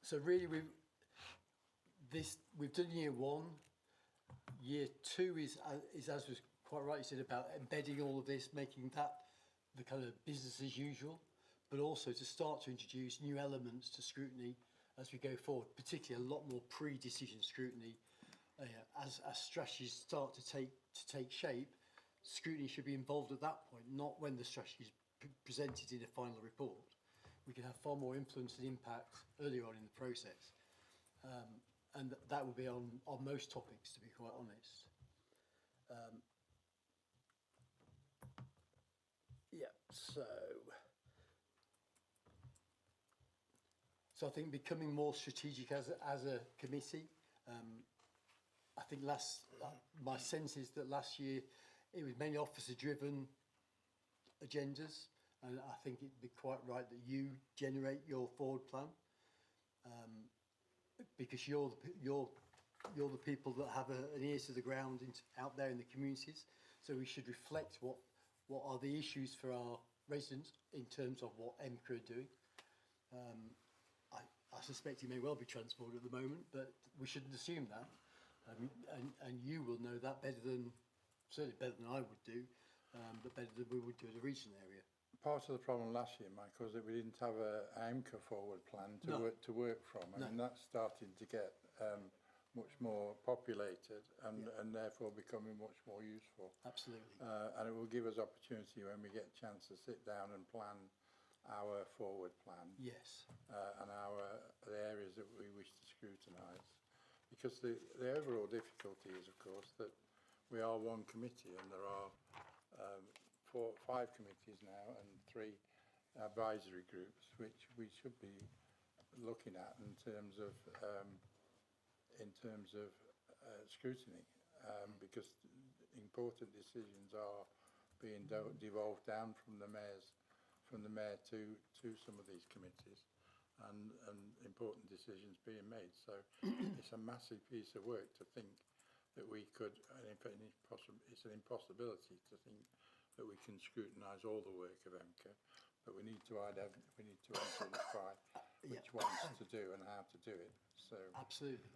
So really, we've done year one. Year two is as was quite right, you said, about embedding all of this, making that the kind of business as usual, but also to start to introduce new elements to scrutiny as we go forward, particularly a lot more pre-decision scrutiny. As strategies start to take shape, scrutiny should be involved at that point, not when the strategy is presented in a final report. We can have far more influence and impact earlier on in the process. And that will be on most topics, to be quite honest. So I think becoming more strategic as a committee. I think my sense is that last year it was mainly officer-driven agendas, and I think it'd be quite right that you generate your forward plan, because you're the people that have an ear to the ground out there in the communities. So we should reflect what are the issues for our residents in terms of what EMCCA are doing. I suspect it may well be transport at the moment, but we shouldn't assume that. And you will know that certainly better than I would do, but better than we would do at a regional area. Part of the problem last year, Michael, was that we didn't have a EMCCA forward plan to work from. I mean, that's starting to get much more populated and therefore becoming much more useful. Absolutely. And it will give us opportunity when we get a chance to sit down and plan our forward plan. Yes. And the areas that we wish to scrutinise. Because the overall difficulty is, of course, that we are one committee and there are 5 committees now and 3 advisory groups, which we should be looking at in terms of scrutiny, because important decisions are being devolved down from the mayor to some of these committees, and important decisions being made. So it's a massive piece of work to think that we could, and in fact it's an impossibility to think that we can scrutinise all the work of EMCCA, but we need to identify which ones to do and how to do it. So absolutely,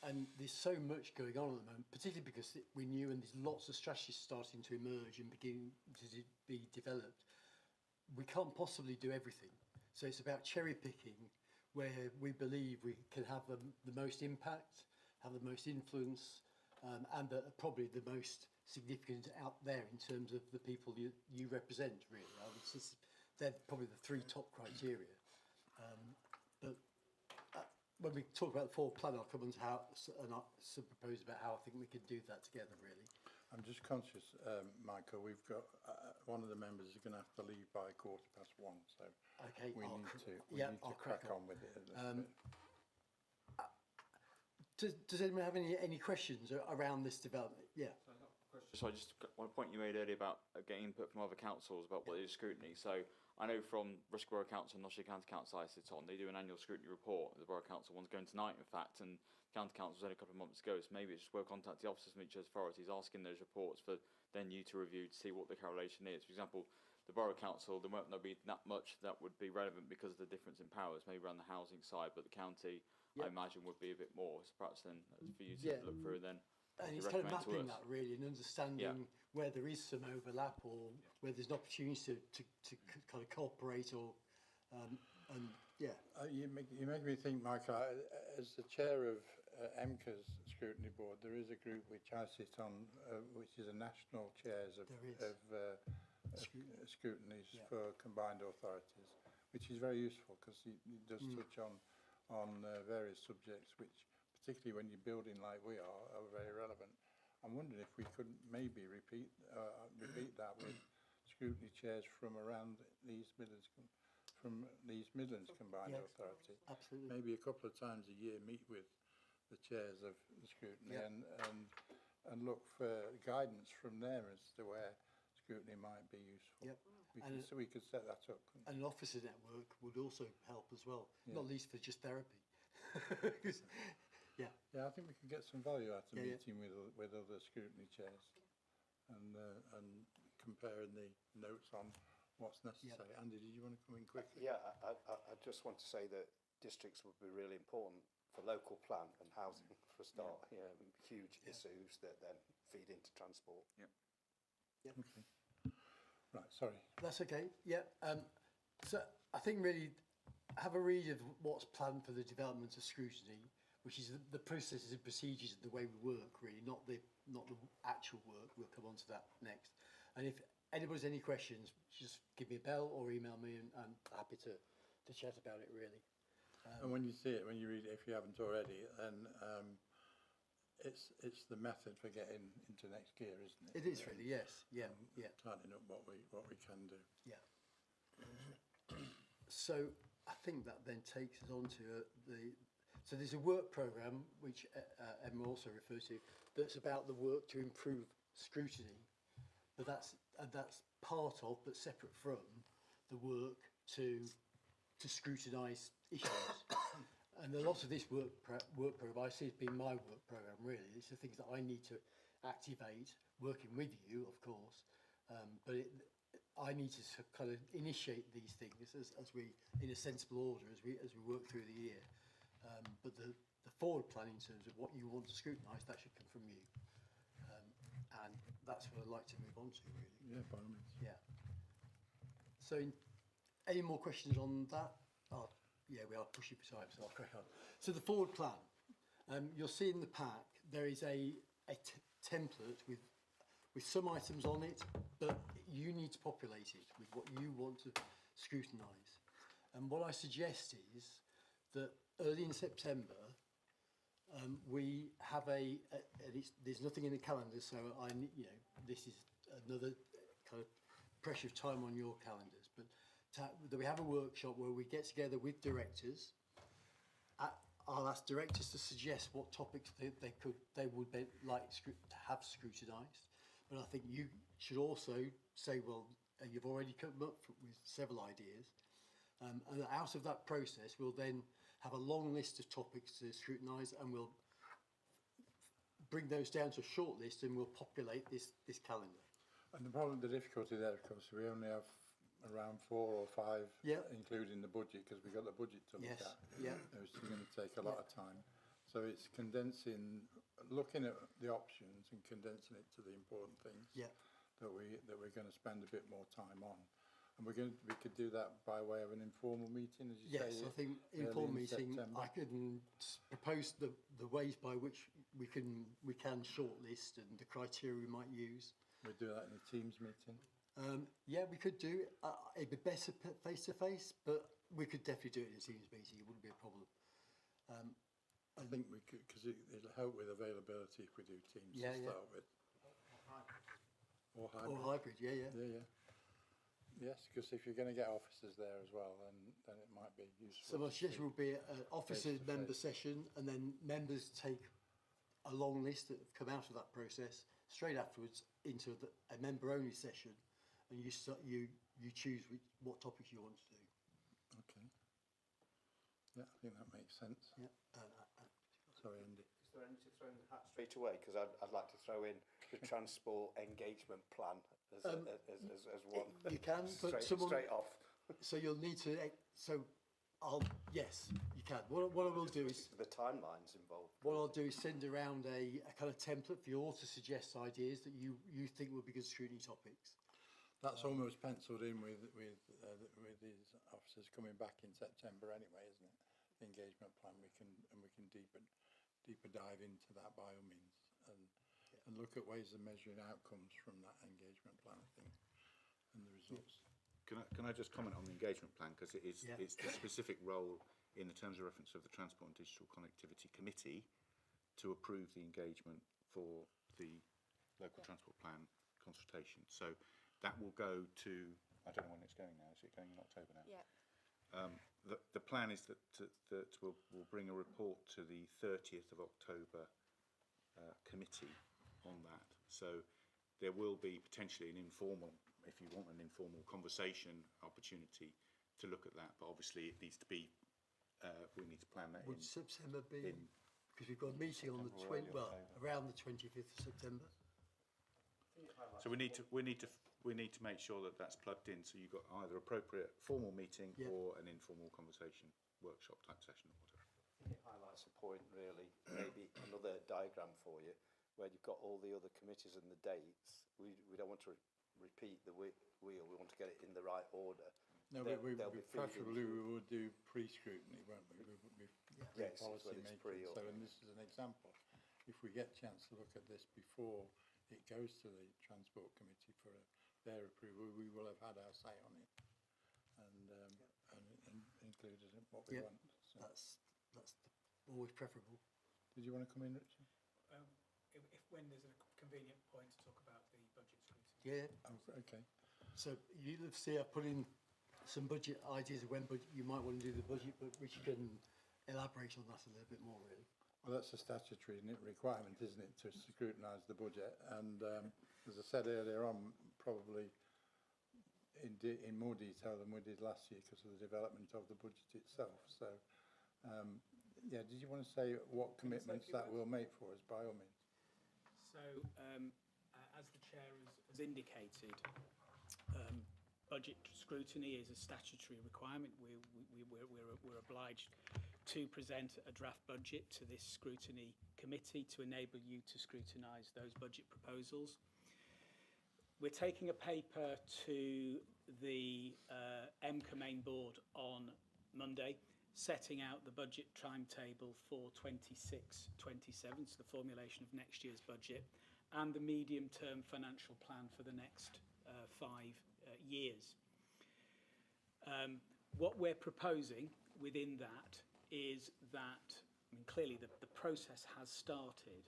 and there's so much going on at the moment, particularly because we knew, and there's lots of strategies starting to emerge and beginning to be developed. We can't possibly do everything, so it's about cherry picking where we believe we can have the most impact, have the most influence, and that are probably the most significant out there in terms of the people you represent, really. They're probably the three top criteria. But when we talk about the forward plan, I'll come on to how, and I'll propose about how I think we could do that together, really. I'm just conscious, Michael, we've got one of the members is going to have to leave by 1:15, so Okay, we need to crack on with it. Does anyone have any questions around this development? Yeah. So I just one point you made earlier about getting input from other councils about what is scrutiny. So I know from Bristol Borough Council and Nottingham County Council I sit on, they do an annual scrutiny report. The Borough Council one's going tonight, in fact, and County Council was only a couple of months ago. So maybe it's just worth contacting the officers from each of those authorities, asking those reports for then you to review to see what the correlation is. For example, the Borough Council, there might not be that much that would be relevant because of the difference in powers, maybe around the housing side, but the county, I imagine, would be a bit more. So perhaps then for you to look through and then. And it's kind of mapping that really and understanding where there is some overlap or where there's an opportunity to kind of cooperate or You make me think, Michael, as the chair of EMCCA's scrutiny board, there is a group which I sit on, which is a national chairs of scrutinies for combined authorities, which is very useful because it does touch on various subjects which, particularly when you're building like we are very relevant. I'm wondering if we could maybe repeat that with scrutiny chairs from around the East Midlands, combined authority. Absolutely. Maybe a couple of times a year meet with the chairs of the scrutiny and look for guidance from them as to where scrutiny might be useful. We could set that up. And an officer network would also help as well, not least for just therapy. Yeah, I think we could get some value out of meeting with other scrutiny chairs and comparing the notes on what's necessary. Andy, did you want to come in quickly? Yeah, I just want to say that districts would be really important for local plan and housing for a start. Huge issues that then feed into transport. Okay. Right, sorry. That's okay. So I think really have a read of what's planned for the development of scrutiny, which is the processes and procedures of the way we work, really, not the actual work. We'll come on to that next. And if anybody's any questions, just give me a bell or email me, and I'm happy to chat about it, really. And when you see it, when you read it, if you haven't already, then it's the method for getting into next gear, isn't it? It is really, yes. Tightening up what we can do. Yeah. So I think that then takes us on to so there's a work programme, which Emma also referred to, that's about the work to improve scrutiny, but that's part of, but separate from, the work to scrutinise issues. And a lot of this work programme, I see as being my work programme, really. It's the things that I need to activate, working with you, of course, but I need to kind of initiate these things as we, in a sensible order, as we work through the year. But the forward plan in terms of what you want to scrutinise, that should come from you. And that's what I'd like to move on to, really. Yeah, by all means. Yeah. So, any more questions on that? Yeah, we are pushing for time, so I'll crack on. So the forward plan, you'll see in the pack, there is a template with some items on it, but you need to populate it with what you want to scrutinise. And what I suggest is that early in September, we have there's nothing in the calendar, so this is another kind of pressure of time on your calendars, but that we have a workshop where we get together with directors. I'll ask directors to suggest what topics they would like to have scrutinised, but I think you should also say, well, you've already come up with several ideas, and out of that process we'll then have a long list of topics to scrutinise, and we'll bring those down to a short list, and we'll populate this calendar. And the difficulty there, of course, we only have around 4 or 5, including the budget, because we've got the budget to look at. It's going to take a lot of time. So it's condensing, looking at the options and condensing it to the important things that we're going to spend a bit more time on. And we could do that by way of an informal meeting, as you say. Yes, I think early informal in meeting, September. I can propose the ways by which we can shortlist and the criteria we might use. We'd do that in a Teams meeting. Yeah, we could do. It'd be better face to face, but we could definitely do it in a Teams meeting. It wouldn't be a problem. I think we could, because it'll help with availability if we do Teams Yeah, to yeah. start with. Or hybrid. Or hybrid, yeah. Yes, because if you're going to get officers there as well, then it might be useful. So my to suggestion see would be an officer face to member face. session, and then members take a long list that have come out of that process straight afterwards into a member only session, and you choose what topics you want to do. Okay. Yeah, I think that makes sense. Yeah. Sorry, Andy. Is there any to throw in the hat straight away? Because I'd like to throw in the transport engagement plan as one. You can, but straight off. So you'll need to. Yes, you can. What I will do is. The timelines involved. What I'll do is send around a kind of template for you all to suggest ideas that you think would be good scrutiny topics. That's almost penciled in with these officers coming back in September anyway, isn't it? The engagement plan, we can deeper dive into that by all means, and look at ways of measuring outcomes from that engagement plan, I think, and the results. Can I just comment on the engagement plan, because it's the specific role in the terms of reference of the Transport and Digital Connectivity Committee to approve the engagement for the local transport plan consultation. So that will go to, I don't know when it's going now. Is it going in October now? Yeah. The plan is that we'll bring a report to the 30th of October committee on that. So there will be potentially an informal, if you want, an informal conversation opportunity to look at that. But obviously it needs to be, we need to plan that Would in. September be? Because we've got a meeting on the around the 25th of September. So we need to make sure that that's plugged in. So you've got either appropriate formal meeting or an informal conversation, workshop type session or whatever. I think it highlights a point really, maybe another diagram for you, where you've got all the other committees and the dates. We don't want to repeat the wheel, we want to get it in the right order. No, preferably we would do pre-scrutiny, won't we? We would be pre-policy making. So, and this is an example. If we get a chance to look at this before it goes to the Transport Committee for their approval, we will have had our say on it and included in what we want. So. That's always preferable. Did you want to come in, Richard? If when there's a convenient point to talk about the budget scrutiny. Yeah. Oh, okay. So you'll see I've put in some budget ideas of when you might want to do the budget, but we can elaborate on that a little bit more, really. Well, that's a statutory requirement, isn't it, to scrutinise the budget? And as I said earlier on, probably in more detail than we did last year because of the development of the budget itself. So, yeah, did you want to say what commitments that will make for us, by all means? So, as the Chair has indicated, budget scrutiny is a statutory requirement. We're obliged to present a draft budget to this scrutiny committee to enable you to scrutinise those budget proposals. We're taking a paper to the EMCCA main board on Monday, setting out the budget timetable for 26-27, so the formulation of next year's budget, and the medium-term financial plan for the next 5 years. What we're proposing within that is that, I mean, clearly the process has started,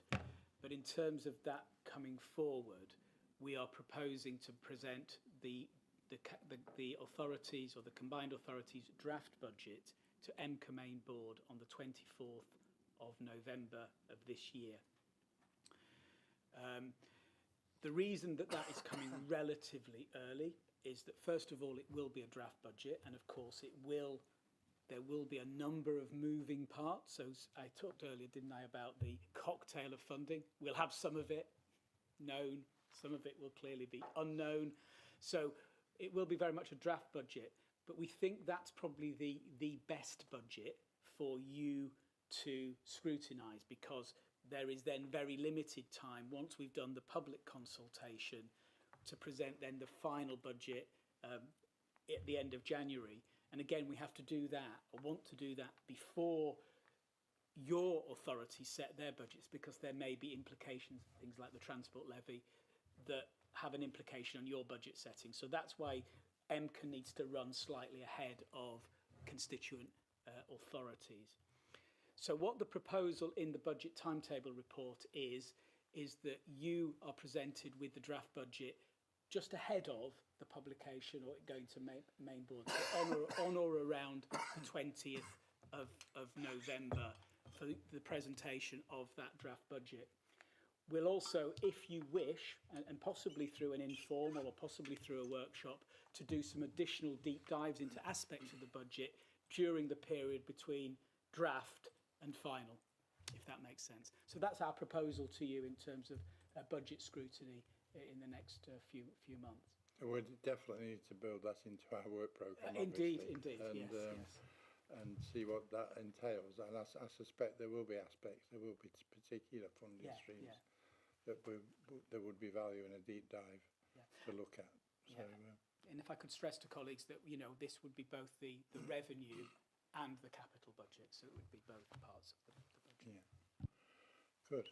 but in terms of that coming forward, we are proposing to present the authorities or the combined authorities draft budget to EMCCA main board on the 24th of November of this year. The reason that is coming relatively early is that, first of all, it will be a draft budget, and of course there will be a number of moving parts. So I talked earlier, didn't I, about the cocktail of funding. We'll have some of it known, some of it will clearly be unknown. So it will be very much a draft budget, but we think that's probably the best budget for you to scrutinise, because there is then very limited time, once we've done the public consultation, to present then the final budget at the end of January. And again, we have to do that, or want to do that, before your authority set their budgets, because there may be implications, things like the transport levy, that have an implication on your budget setting. So that's why EMCCA needs to run slightly ahead of constituent authorities. So what the proposal in the budget timetable report is that you are presented with the draft budget just ahead of the publication or it going to main board, so on or around the 20th of November for the presentation of that draft budget. We'll also, if you wish, and possibly through an informal or possibly through a workshop, to do some additional deep dives into aspects of the budget during the period between draft and final, if that makes sense. So that's our proposal to you in terms of budget scrutiny in the next few months. So we definitely need to build that into our work programme. Indeed, and, yes. And see what that entails. And I suspect there will be aspects, there will be particular funding streams that there would be value in a deep dive to look at. So, and if I could stress to colleagues that, you know, this would be both the revenue and the capital budget, so it would be both parts of the budget. Yeah. Good.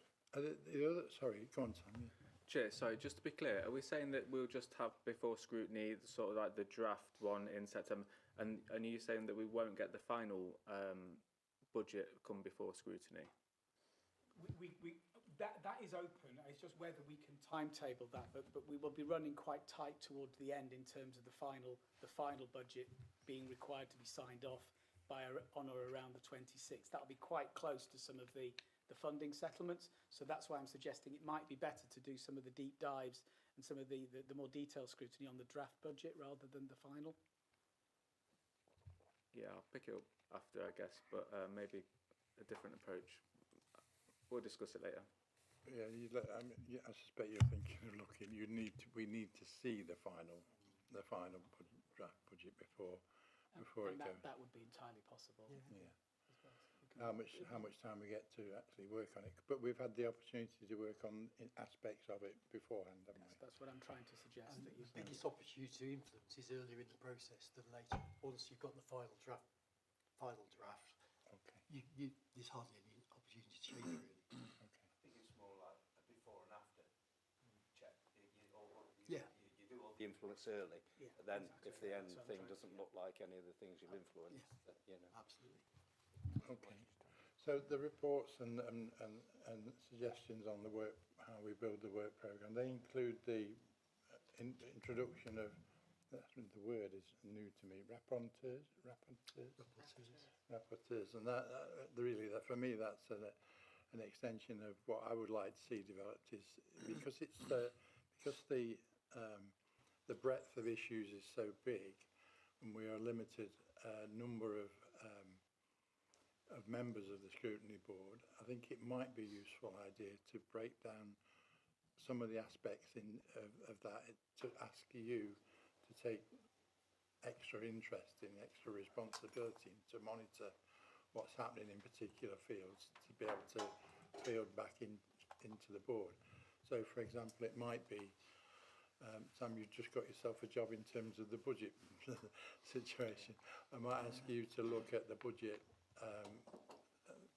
The other, sorry, go on, Sam. Chair, sorry, just to be clear, are we saying that we'll just have before scrutiny sort of like the draft one in September, and are you saying that we won't get the final budget come before scrutiny? That is open. It's just whether we can timetable that, but we will be running quite tight towards the end in terms of the final budget being required to be signed off by on or around the 26th. That'll be quite close to some of the funding settlements. So that's why I'm suggesting it might be better to do some of the deep dives and some of the more detailed scrutiny on the draft budget rather than the final. Yeah, I'll pick it up after, I guess, but maybe a different approach. We'll discuss it later. Yeah, I suspect you're thinking of looking. We need to see the final draft budget before it goes. That would be entirely possible. Yeah. How much time we get to actually work on it, but we've had the opportunity to work on aspects of it beforehand, haven't we? That's what I'm trying to suggest. And that you the biggest opportunity to influence is earlier in the process than later. Once you've got the final draft, okay. There's hardly any opportunity to change really. Okay. I think it's more like a before and after check. You do all the influence early, but then if the end thing doesn't look like any of the things you've influenced, you know. Absolutely. Okay. So the reports and suggestions on the work, how we build the work programme, they include the introduction of, the word is new to me, rapporteurs, and that really, for me, that's an extension of what I would like to see developed, is because the breadth of issues is so big, and we are limited number of members of the scrutiny board. I think it might be a useful idea to break down some of the aspects of that, to ask you to take extra interest in, extra responsibility to monitor what's happening in particular fields, to be able to field back into the board. So, for example, it might be, Sam, you've just got yourself a job in terms of the budget situation. I might ask you to look at the budget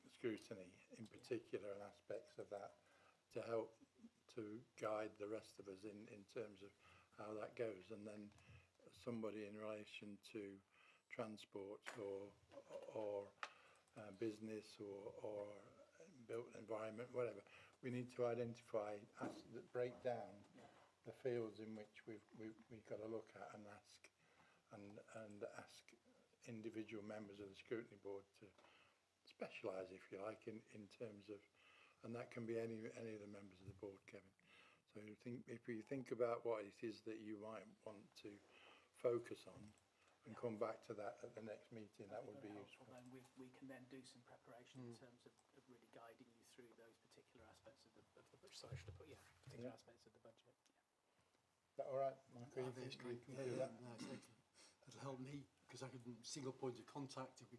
scrutiny in particular and aspects of that to help to guide the rest of us in terms of how that goes, and then somebody in relation to transport or business or built environment, whatever, we need to identify, break down the fields in which we've got to look at and ask individual members of the scrutiny board to specialise, if you like, in terms of, and that can be any of the members of the board, Kevin. So if you think about what it is that you might want to focus on and come back to that at the next meeting, that would be useful. Then we can then do some preparation in terms of really guiding you through those particular aspects of the budget. Sorry, I should have put particular aspects of the budget. Is that all right, Michael? That's great. You can do that? No, it's excellent. It'll help me because I can single point of contact, and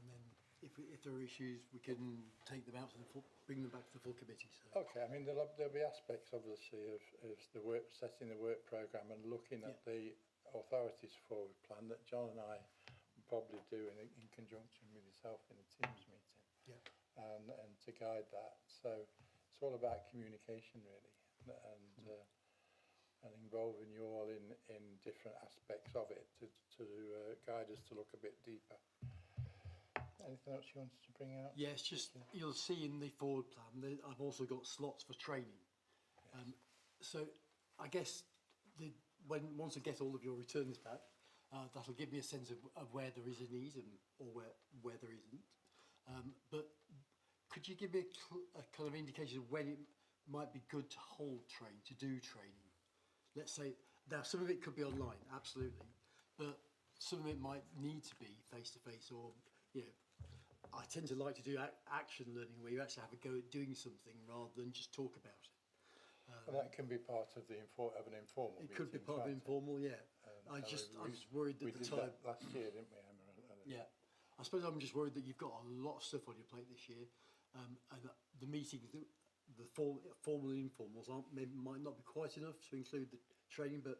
then if there are issues, we can take them out to bring them back to the full committee. So. Okay, I mean there'll be aspects obviously of the work, setting the work programme and looking at the authorities forward plan that John and I will probably do in conjunction with yourself in a Teams meeting. Yeah. And to guide that. So it's all about communication really, and involving you all in different aspects of it to guide us to look a bit deeper. Anything else you wanted to bring out? Yes, just you'll see in the forward plan that I've also got slots for training. So I guess once I get all of your returns back, that'll give me a sense of where there is a need or where there isn't. But could you give me a kind of indication of when it might be good to do training? Let's say, now some of it could be online, absolutely, but some of it might need to be face-to-face, or, you know, I tend to like to do action learning where you actually have a go at doing something rather than just talk about it. Well, that can be part of an informal It could be part of informal, yeah. I was worried that we did that last year, didn't we, Emma? Yeah. I suppose I'm just worried that you've got a lot of stuff on your plate this year, and that the meetings, the formal and informals might not be quite enough to include the training, but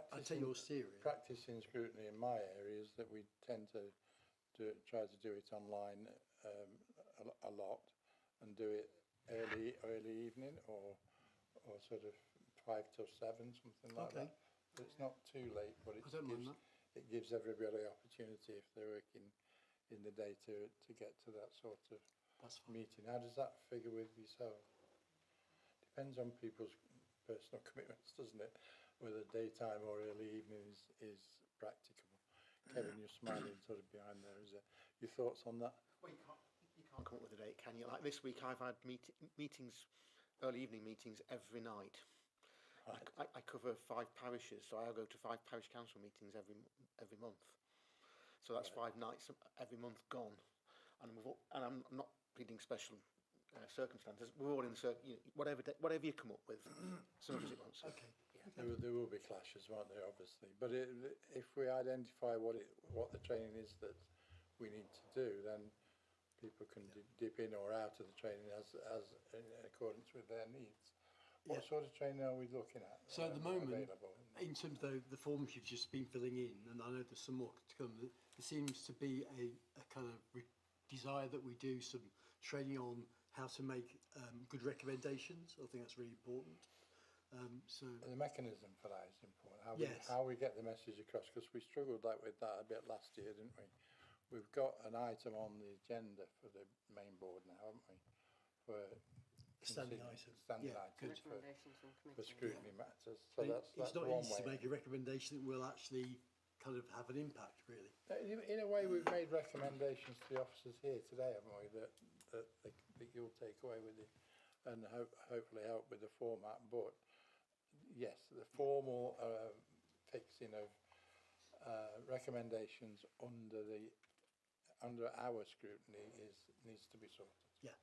I take your steer. Practicing scrutiny in my area is that we tend to try to do it online a lot, and do it early evening or sort of 5 till 7, something like that. So it's not too late, but it gives everybody opportunity if they're working in the day to get to that sort of meeting. How does that figure with yourself? Depends on people's personal commitments, doesn't it? Whether daytime or early evening is practicable. Kevin, you're smiling sort of behind there. Is it? Your thoughts on that? Well, you can't come up with a date, can you? Like this week, I've had meetings, early evening meetings every night. Right. I cover 5 parishes, so I'll go to 5 parish council meetings every month. So that's 5 nights every month gone, and I'm not pleading special circumstances. We're all in whatever you come up with. Some of us it won't. Okay. Yeah. There will be clashes, won't there? Obviously, but if we identify what the training is that we need to do, then people can dip in or out of the training as in accordance with their needs. What sort of training are we looking at? So at the moment, in terms of the forms you've just been filling in, and I know there's some more to come, there seems to be a kind of desire that we do some training on how to make good recommendations. I think that's really important. So the mechanism for that is important. How we get the message across, because we struggled with that a bit last year, didn't we? We've got an item on the agenda for the main board now, haven't we? For standing items for scrutiny matters. So it's not easy to make a recommendation that will actually kind of have an impact, really. In a way, we've made recommendations to the officers here today, haven't we? That you'll take away with you, and hopefully help with the format. But yes, the formal fixing of recommendations under our scrutiny needs to be sorted. Yeah.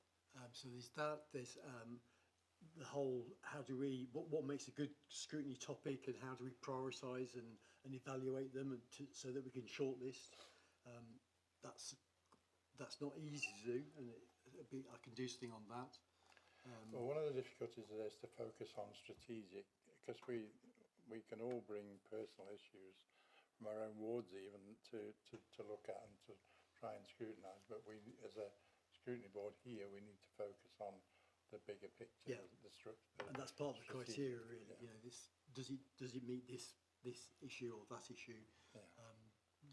So there's that. There's the whole what makes a good scrutiny topic, and how do we prioritise and evaluate them, and so that we can shortlist. That's not easy to do, and I can do something on that. Well, one of the difficulties is to focus on strategic, because we can all bring personal issues from our own wards even to look at and to try and scrutinise, but we as a scrutiny board here, we need to focus on the bigger picture, the structure. And that's part of the criteria, really. Yeah. You know, does it meet this issue or that issue? Yeah.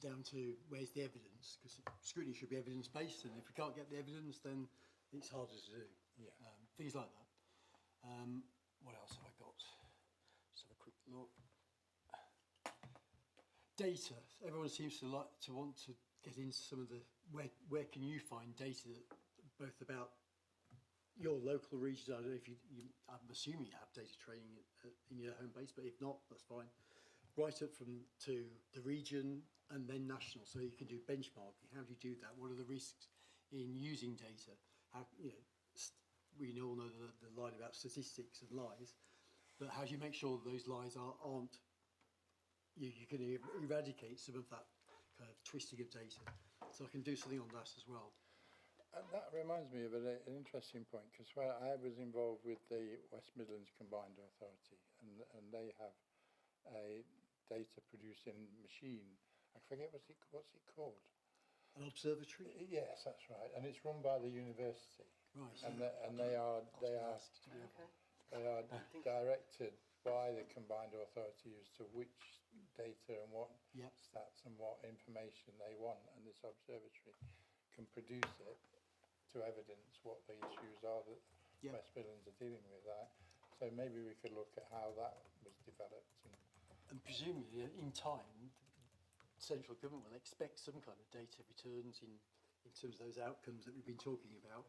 Down to where's the evidence? Because scrutiny should be evidence-based, and if we can't get the evidence, then it's harder to do. Yeah. Things like that. What else have I got? Just have a quick look. Data. Everyone seems to want to get into some of the where can you find data both about your local regions. I don't know if I'm assuming you have data training in your home base, but if not, that's fine. Right up to the region and then national, so you can do benchmarking. How do you do that? What are the risks in using data? How, we all know the line about statistics and lies, but how do you make sure those lies aren't? You can eradicate some of that kind of twisting of data. So I can do something on that as well. And that reminds me of an interesting point, because I was involved with the West Midlands Combined Authority, and they have a data producing machine. I forget what's it called. An observatory? Yes, that's right, and it's run by the university. Right. And they are directed by the combined authority as to which data and what Yep. stats and what information they want, and this observatory can produce it to evidence what the issues are that Yep. West Midlands are dealing with. So maybe we could look at how that was developed. And presumably, in time, central government will expect some kind of data returns in terms of those outcomes that we've been talking about.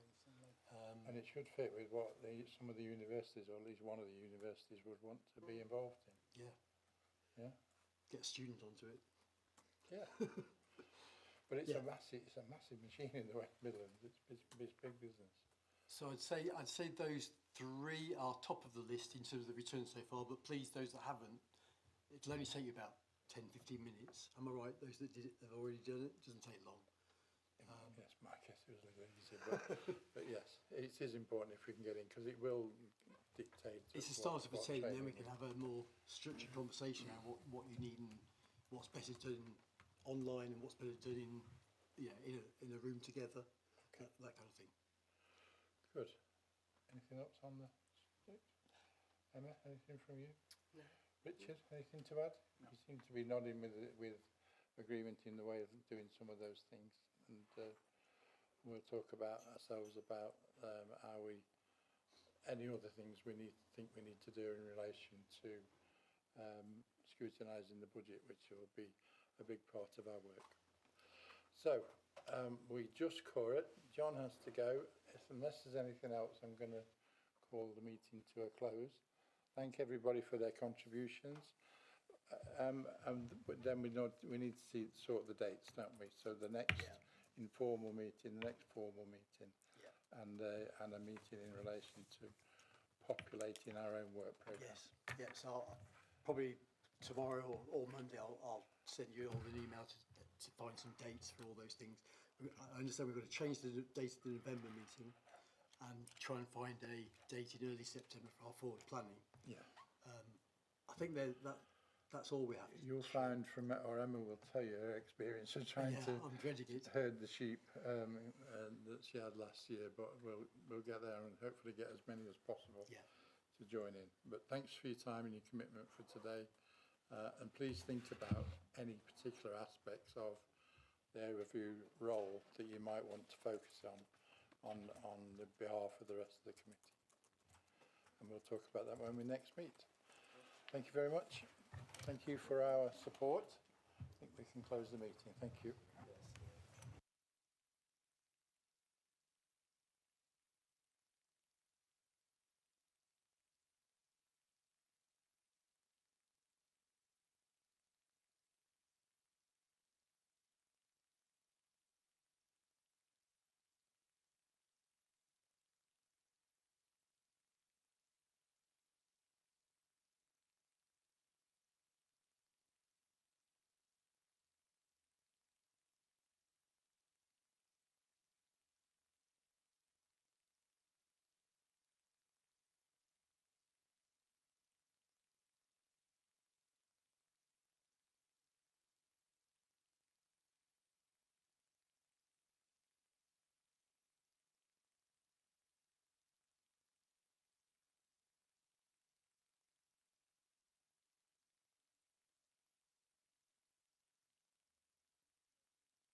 And it should fit with what some of the universities, or at least one of the universities, would want to be involved in. Yeah. Yeah. Get a student onto it. Yeah. But it's Yeah. it's a massive machine in the West Midlands. It's big business. So I'd say those three are top of the list in terms of the returns so far, but please, those that haven't, it'll only take you about 10, 15 minutes. Am I right? Those that did it, they've already done it. It doesn't take long. Yes, my guess it was a little easier, but yes, it is important if we can get in, because it will dictate. It's a start of a team, then we training can have a more structured conversation about what you need and what's better done online and what's better done in a room together, that kind of thing. Good. Anything else on the subject? Emma, anything from you? No. Richard, anything to add? You seem to be nodding with agreement in the way of doing some of those things, and we'll talk about ourselves about any other things we need to do in relation to scrutinising the budget, which will be a big part of our work. So we just call it. John has to go. Unless there's anything else, I'm going to call the meeting to a close. Thank everybody for their contributions. But then we need to sort the dates, don't we? So the next informal meeting, the next formal meeting, and a meeting in relation to populating our own work programme. Yes. I'll probably tomorrow or Monday I'll send you all an email to find some dates for all those things. I understand we've got to change the date of the November meeting and try and find a date in early September for our forward planning. Yeah. I think that's all we have. You'll find from, or Emma will tell you her experience of trying to I'm dreading it. herd the sheep that she had last year, but we'll get there and hopefully get as many as possible to join in. But thanks for your time and your commitment for today, and please think about any particular aspects of the overview role that you might want to focus on the behalf of the rest of the committee, and we'll talk about that when we next meet. Thank you very much. Thank you for our support. I think we can close the meeting. Thank you.